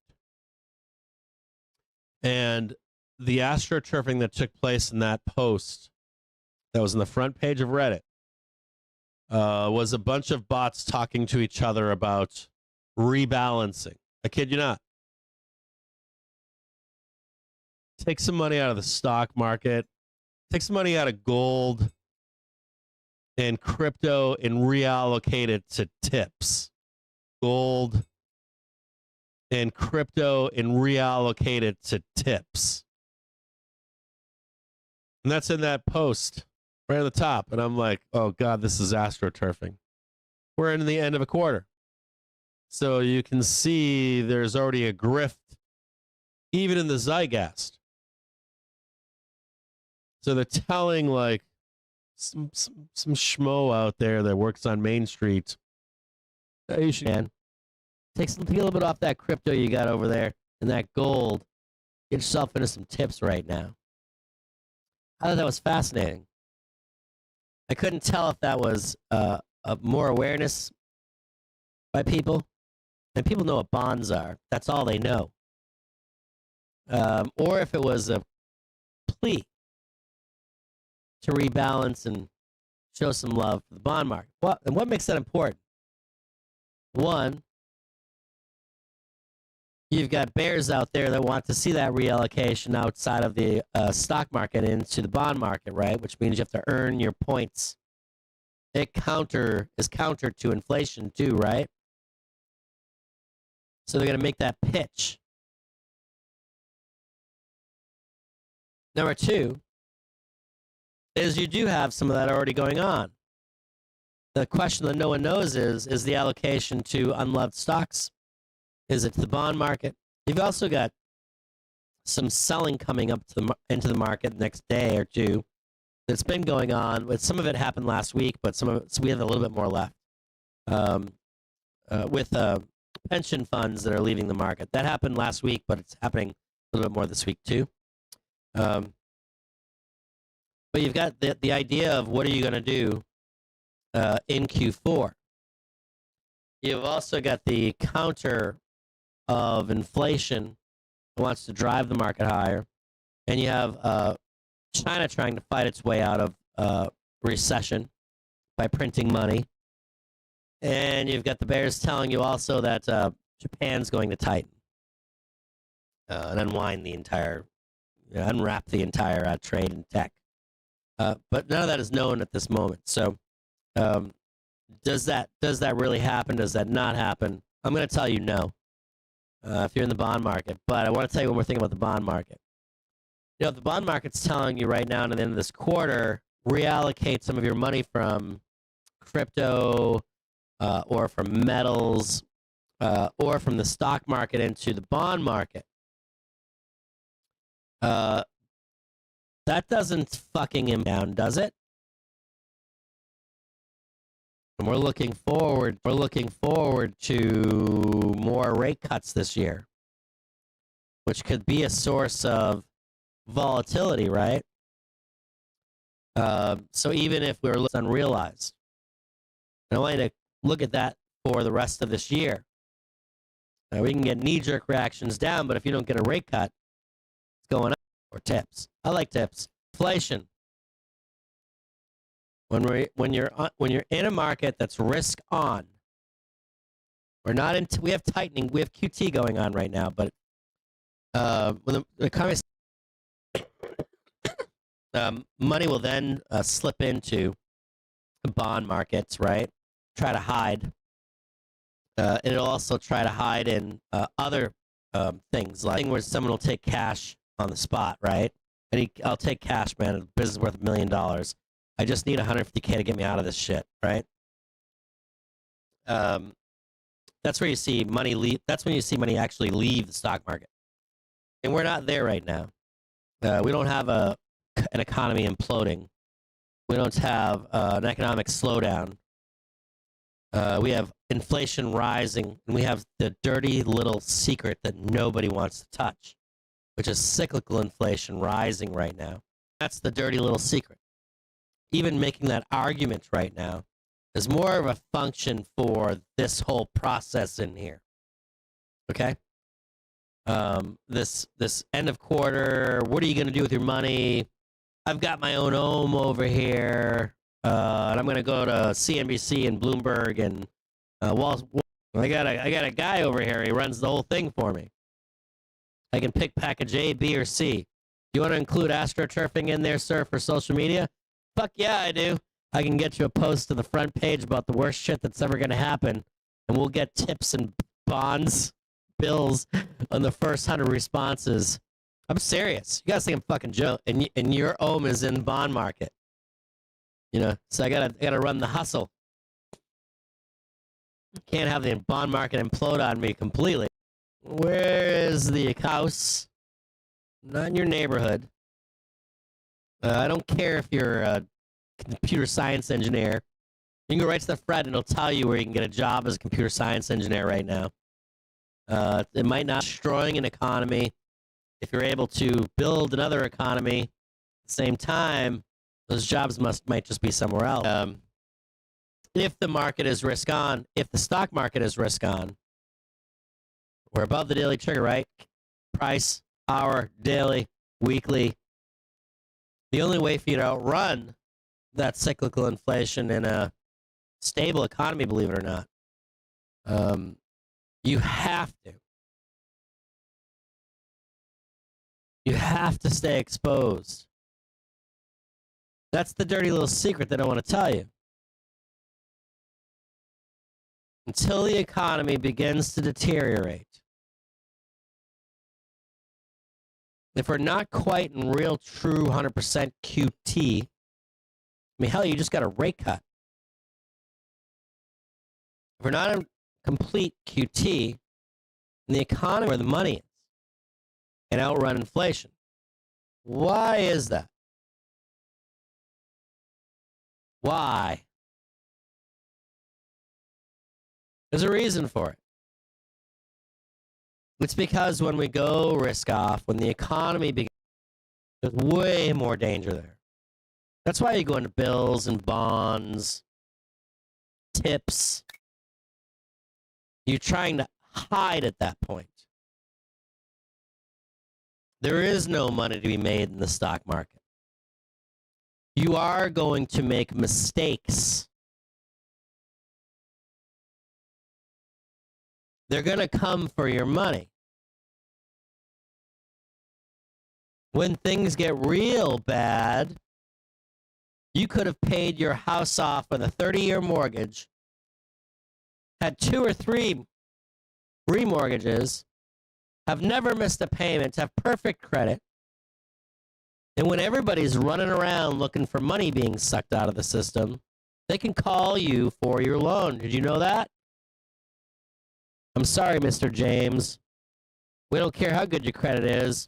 And the astroturfing that took place in that post that was in the front page of Reddit was a bunch of bots talking to each other about rebalancing. I kid you not. Take some money out of the stock market. Take some money out of gold. and crypto and reallocate it to tips. Gold and crypto and reallocate it to tips. And that's in that post right at the top. And I'm like, oh, God, this is astroturfing. We're in the end of a quarter. So you can see there's already a grift, even in the zeitgeist. So they're telling like some schmo out there that works on Main Street, you should take a little bit off that crypto you got over there and that gold. Get yourself into some tips right now. I thought that was fascinating. I couldn't tell if that was more awareness by people. And people know what bonds are. That's all they know. Or if it was a plea to rebalance and show some love for the bond market. And what makes that important? One, you've got bears out there that want to see that reallocation outside of the stock market into the bond market, right? Which means you have to earn your points. It is counter to inflation too, right? So they're going to make that pitch. Number two is you do have some of that already going on. The question that no one knows is the allocation to unloved stocks? Is it to the bond market? You've also got some selling coming up into the market next day or two that's been going on. Some of it happened last week, but some of it, so we have a little bit more left. With pension funds that are leaving the market. That happened last week, but it's happening a little bit more this week too. But you've got the idea of what are you going to do in Q4. You've also got the counter of inflation that wants to drive the market higher. And you have China trying to fight its way out of recession by printing money. And you've got the bears telling you also that Japan's going to tighten and unwind the entire, unwrap the entire trade in tech. But none of that is known at this moment. So does that really happen? Does that not happen? I'm going to tell you no if you're in the bond market. But I want to tell you one more thing about the bond market. If the bond market's telling you right now, and at the end of this quarter, reallocate some of your money from crypto, or from metals, or from the stock market into the bond market. That doesn't fucking inbound, does it? And we're looking forward to more rate cuts this year, which could be a source of volatility, right? So even if we're unrealized, I want you to look at that for the rest of this year. We can get knee-jerk reactions down, but if you don't get a rate cut, it's going up. Or tips. I like tips. Inflation. When you're in a market that's risk on, we have tightening. We have QT going on right now, but when the economy, money will then slip into bond markets, right? Try to hide. It'll also try to hide in other things, like where someone will take cash on the spot, right? And I'll take cash, man. The business is worth $1 million. I just need $150K to get me out of this shit, right? That's where you see money leave. That's when you see money actually leave the stock market, and we're not there right now. We don't have an economy imploding. We don't have an economic slowdown. We have inflation rising, and we have the dirty little secret that nobody wants to touch, which is cyclical inflation rising right now. That's the dirty little secret. Even making that argument right now is more of a function for this whole process in here. Okay? This end of quarter, what are you going to do with your money? I've got my own home over here, and I'm going to go to CNBC and Bloomberg and I got a guy over here. He runs the whole thing for me. I can pick package A, B, or C. You want to include astroturfing in there, sir, for social media? Fuck yeah, I do. I can get you a post to the front page about the worst shit that's ever going to happen, and we'll get tips and bonds, bills on the first 100 responses. I'm serious. You guys think I'm fucking joke, and your ohm is in bond market. You know, so I gotta run the hustle. Can't have the bond market implode on me completely. Where is the house? Not in your neighborhood. I don't care if you're a computer science engineer. You can go right to the front and it'll tell you where you can get a job as a computer science engineer right now. It might not be destroying an economy. If you're able to build another economy at the same time, those jobs might just be somewhere else. If the market is risk on, if the stock market is risk on, we're above the daily trigger, right? Price, hour, daily, weekly. The only way for you to outrun that cyclical inflation in a stable economy, believe it or not, you have to. You have to stay exposed. That's the dirty little secret that I want to tell you. Until the economy begins to deteriorate, if we're not quite in real, true 100% QT, I mean, hell, you just got a rate cut. If we're not in complete QT, in the economy where the money is, and outrun inflation. Why is that? Why? There's a reason for it. It's because when we go risk off, when the economy begins, there's way more danger there. That's why you go into bills and bonds, tips. You're trying to hide at that point. There is no money to be made in the stock market. You are going to make mistakes. They're going to come for your money. When things get real bad, you could have paid your house off with a 30-year mortgage, had 2 or 3 remortgages, have never missed a payment, have perfect credit, and when everybody's running around looking for money being sucked out of the system, they can call you for your loan. Did you know that? I'm sorry, Mr. James. We don't care how good your credit is.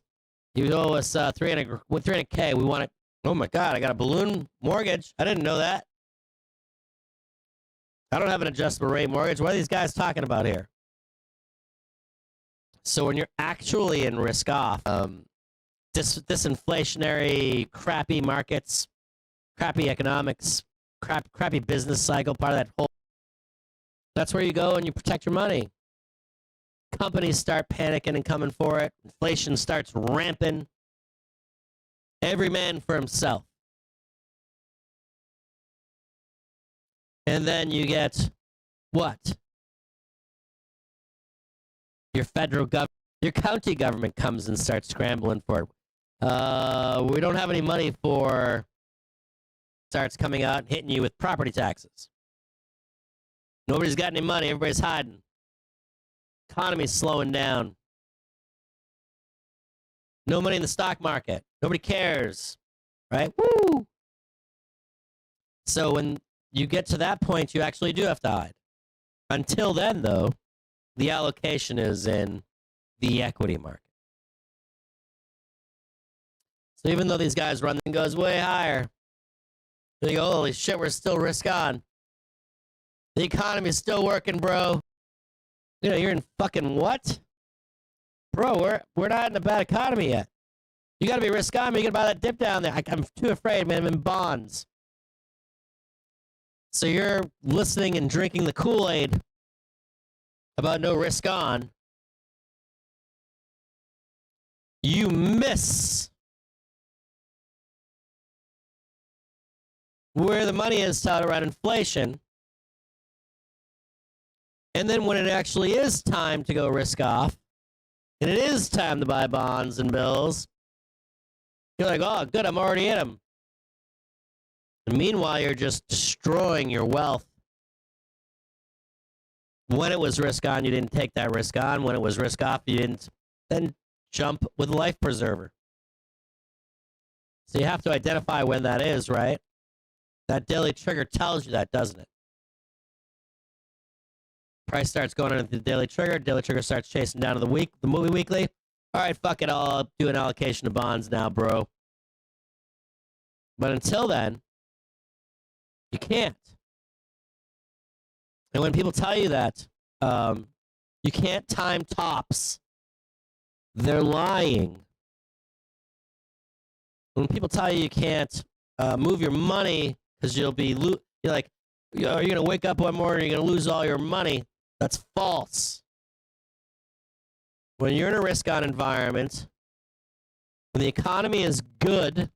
You owe us $300K. We want it. Oh my God, I got a balloon mortgage. I didn't know that. I don't have an adjustable rate mortgage. What are these guys talking about here? So when you're actually in risk off, disinflationary, crappy markets, crappy economics, crappy business cycle, part of that whole, that's where you go and you protect your money. Companies start panicking and coming for it. Inflation starts ramping. Every man for himself. And then you get what? Your federal government, your county government comes and starts scrambling for it. We don't have any money for, starts coming out and hitting you with property taxes. Nobody's got any money. Everybody's hiding. Economy's slowing down. No money in the stock market. Nobody cares. Right? Woo! So when you get to that point, you actually do have to hide. Until then, though, the allocation is in the equity market. So even though these guys run and goes way higher, they go, holy shit, we're still risk on. The economy's still working, bro. You know, you're in fucking what? Bro, we're not in a bad economy yet. You got to be risk on. You got to buy that dip down there. I'm too afraid, man. I'm in bonds. So you're listening and drinking the Kool-Aid about no risk on. You miss where the money is to around inflation. And then when it actually is time to go risk off, and it is time to buy bonds and bills, you're like, oh, good, I'm already in them. And meanwhile, you're just destroying your wealth. When it was risk on, you didn't take that risk on. When it was risk off, you didn't then jump with a life preserver. So you have to identify when that is, right? That daily trigger tells you that, doesn't it? Price starts going into the daily trigger starts chasing down to the movie weekly. All right, fuck it, I'll do an allocation of bonds now, bro. But until then, you can't. And when people tell you that you can't time tops, they're lying. When people tell you you can't move your money because you're like, are you going to wake up one morning and you're going to lose all your money? That's false. When you're in a risk-on environment, when the economy is good,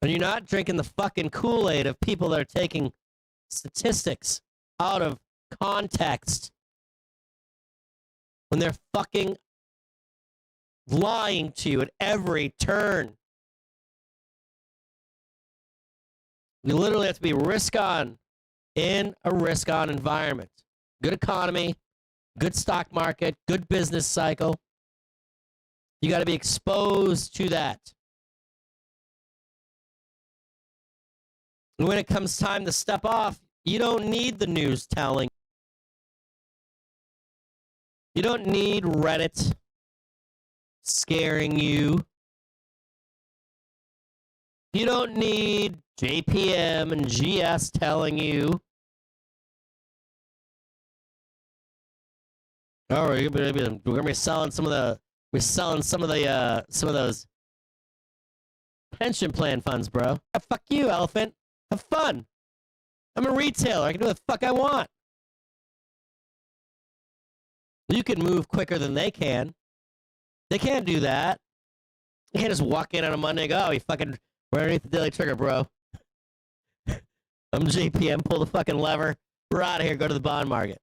and you're not drinking the fucking Kool-Aid of people that are taking statistics out of context, when they're fucking lying to you at every turn. You literally have to be risk-on in a risk-on environment. Good economy, good stock market, good business cycle. You got to be exposed to that. And when it comes time to step off, you don't need the news telling. You don't need Reddit scaring you. You don't need JPM and GS telling you. Oh, we're gonna be selling some of those pension plan funds, bro. Fuck you, elephant. Have fun. I'm a retailer. I can do what the fuck I want. You can move quicker than they can. They can't do that. You can't just walk in on a Monday and go, oh, you fucking we're underneath the daily trigger, bro. I'm JPM, pull the fucking lever. We're out of here, go to the bond market.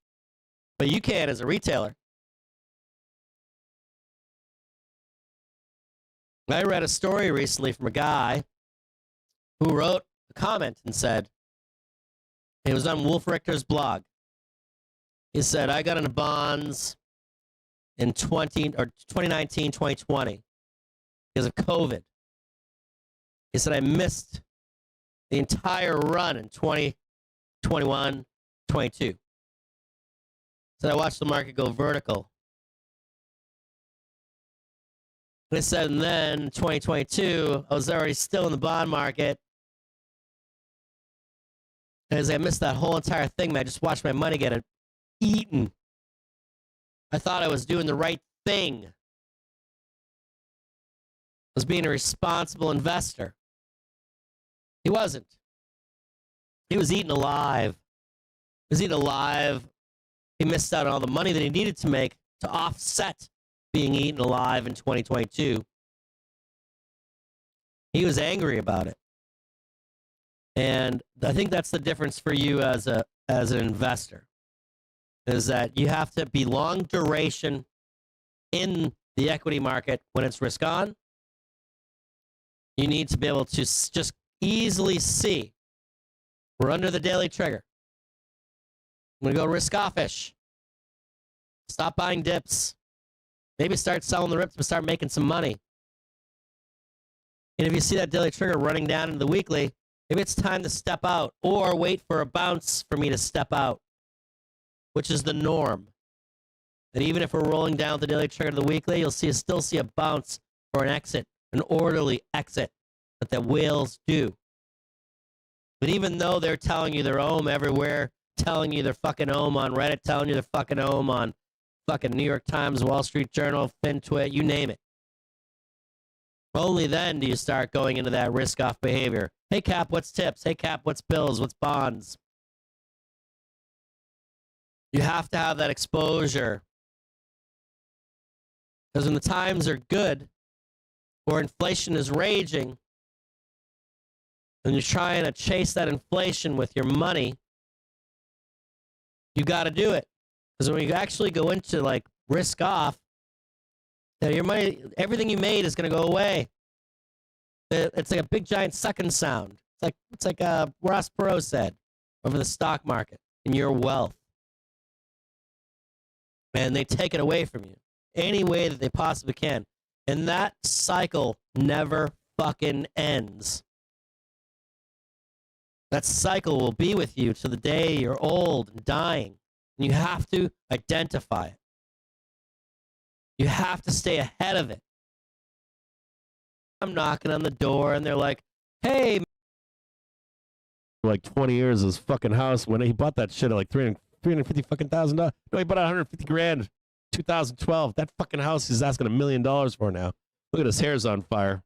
But you can as a retailer. I read a story recently from a guy who wrote a comment and said, it was on Wolf Richter's blog. He said, I got into bonds in 2019, 2020 because of COVID. He said, I missed the entire run in 2021, 22. Said, I watched the market go vertical. And he said, and then 2022, I was already still in the bond market. And as I missed that whole entire thing, man, I just watched my money get eaten. I thought I was doing the right thing. I was being a responsible investor. He wasn't. He was eaten alive. He was eaten alive. He missed out on all the money that he needed to make to offset being eaten alive in 2022. He was angry about it. And I think that's the difference for you as an investor, is that you have to be long duration in the equity market when it's risk on. You need to be able to just easily see we're under the daily trigger. I'm going to go risk offish. Stop buying dips. Maybe start selling the rips and start making some money. And if you see that daily trigger running down into the weekly, maybe it's time to step out or wait for a bounce for me to step out, which is the norm. And even if we're rolling down the daily trigger to the weekly, you'll still see a bounce or an exit, an orderly exit that the whales do. But even though they're telling you they're ohm everywhere, telling you they're fucking ohm on Reddit, telling you they're fucking ohm on fucking New York Times, Wall Street Journal, FinTwit, you name it. Only then do you start going into that risk-off behavior. Hey, Cap, what's tips? Hey, Cap, what's bills? What's bonds? You have to have that exposure. Because when the times are good, or inflation is raging, and you're trying to chase that inflation with your money, you got to do it. Because when you actually go into like risk off, your money, everything you made is going to go away. It's like a big giant sucking sound. It's like Ross Perot said over the stock market and your wealth. And they take it away from you any way that they possibly can. And that cycle never fucking ends. That cycle will be with you to the day you're old and dying. And you have to identify it. You have to stay ahead of it. I'm knocking on the door and they're like, hey. Like 20 years, his fucking house, when he bought that shit at like $350 fucking $1,000. No, he bought it $150,000, 2012. That fucking house he's asking $1 million for now. Look at his hair's on fire.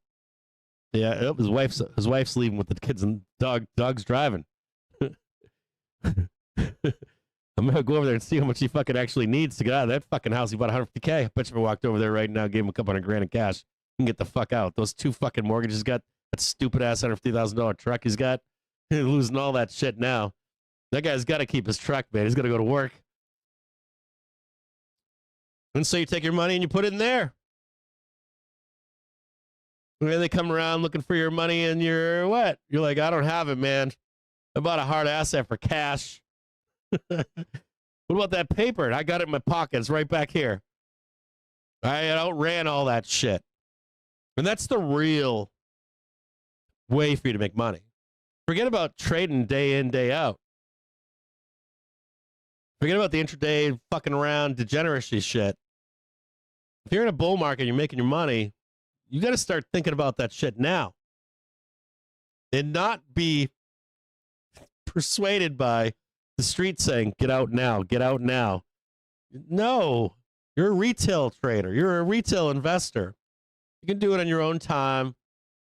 Yeah, his wife's leaving with the kids and dog's driving. I'm gonna go over there and see how much he fucking actually needs to get out of that fucking house. He bought $150K. I bet you if I walked over there right now, gave him a couple $100,000 in cash, he can get the fuck out. Those 2 fucking mortgages he's got, that stupid ass $150,000 truck he's got, he's losing all that shit now. That guy's got to keep his truck, man. He's got to go to work. And so you take your money and you put it in there. And then they come around looking for your money and you're what? You're like, I don't have it, man. I bought a hard asset for cash. What about that paper? I got it in my pocket. It's right back here. I outran all that shit. And that's the real way for you to make money. Forget about trading day in, day out. Forget about the intraday fucking around degeneracy shit. If you're in a bull market and you're making your money, you got to start thinking about that shit now. And not be persuaded by the street saying, get out now, get out now. No, you're a retail trader. You're a retail investor. You can do it on your own time.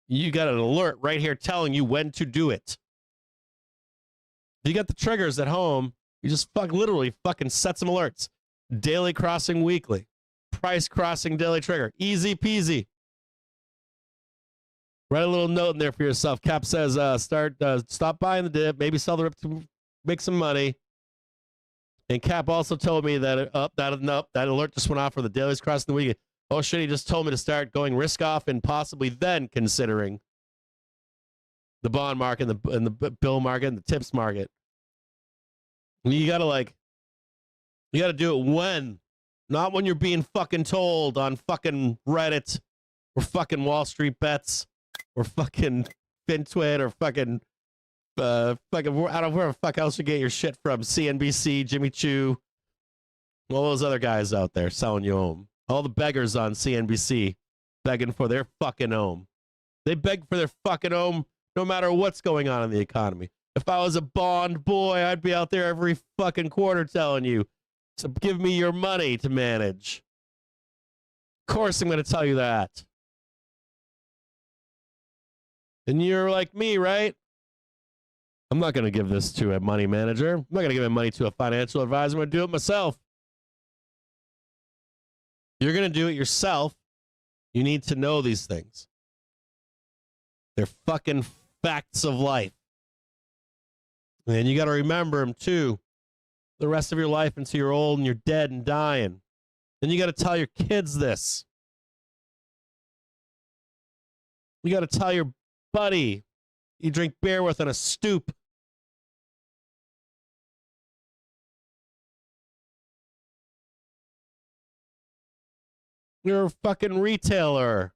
You got an alert right here telling you when to do it. If you got the triggers at home, you just literally fucking set some alerts. Daily crossing weekly. Price crossing daily trigger. Easy peasy. Write a little note in there for yourself. Cap says, stop buying the dip, maybe sell the rip to make some money. And Cap also told me that that alert just went off for the dailies crossing the weekend. Oh shit, he just told me to start going risk off and possibly then considering the bond market and the bill market and the tips market. And you gotta do it when, not when you're being fucking told on fucking Reddit or fucking Wall Street Bets or fucking FinTwit or fucking I don't know where the fuck else you get your shit from. CNBC, Jimmy Choo, all those other guys out there selling you home. All the beggars on CNBC begging for their fucking home. They beg for their fucking home no matter what's going on in the economy. If I was a bond boy, I'd be out there every fucking quarter telling you, so give me your money to manage. Of course I'm going to tell you that. And you're like me, right? I'm not going to give this to a money manager. I'm not going to give my money to a financial advisor. I'm going to do it myself. You're going to do it yourself. You need to know these things. They're fucking facts of life. And you got to remember them too. The rest of your life until you're old and you're dead and dying. Then you got to tell your kids this. You got to tell your buddy you drink beer with on a stoop. You're a fucking retailer.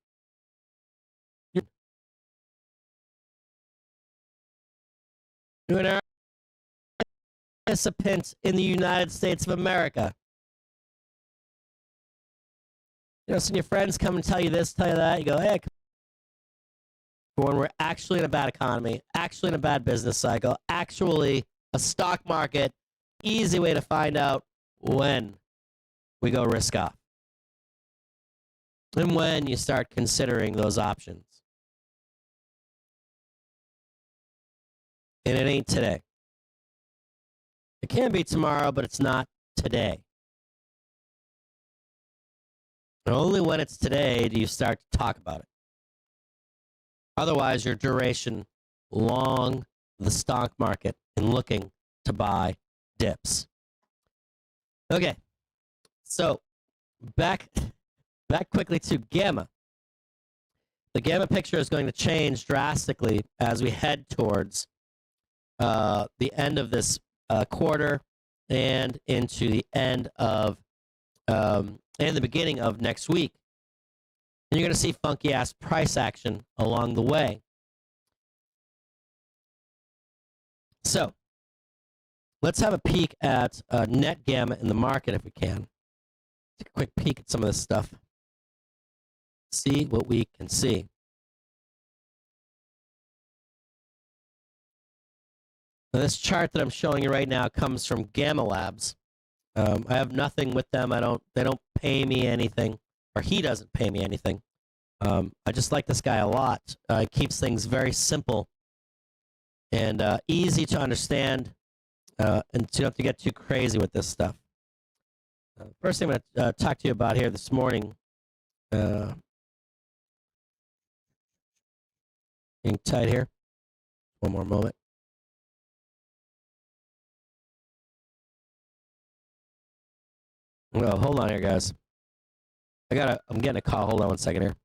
You're an participant in the United States of America. You know, so your friends come and tell you this, tell you that. You go, hey, when we're actually in a bad economy, actually in a bad business cycle, actually a stock market, easy way to find out when we go risk off. And when you start considering those options. And it ain't today. It can be tomorrow, but it's not today. And only when it's today do you start to talk about it. Otherwise, your duration long the stock market and looking to buy dips. Okay, so back quickly to Gamma. the gamma picture is going to change drastically as we head towards the end of this quarter and into the end of and the beginning of next week. And you're going to see funky ass price action along the way. So let's have a peek at net gamma in the market if we can. Take a quick peek at some of this stuff. See what we can see. Now, this chart that I'm showing you right now comes from Gamma Labs. I have nothing with them. They don't pay me anything, or he doesn't pay me anything. I just like this guy a lot. He keeps things very simple and easy to understand, and you don't have to get too crazy with this stuff. First thing I'm going to talk to you about here this morning. Getting tight here. One more moment. Oh, hold on here, guys. I'm getting a call. Hold on one second here.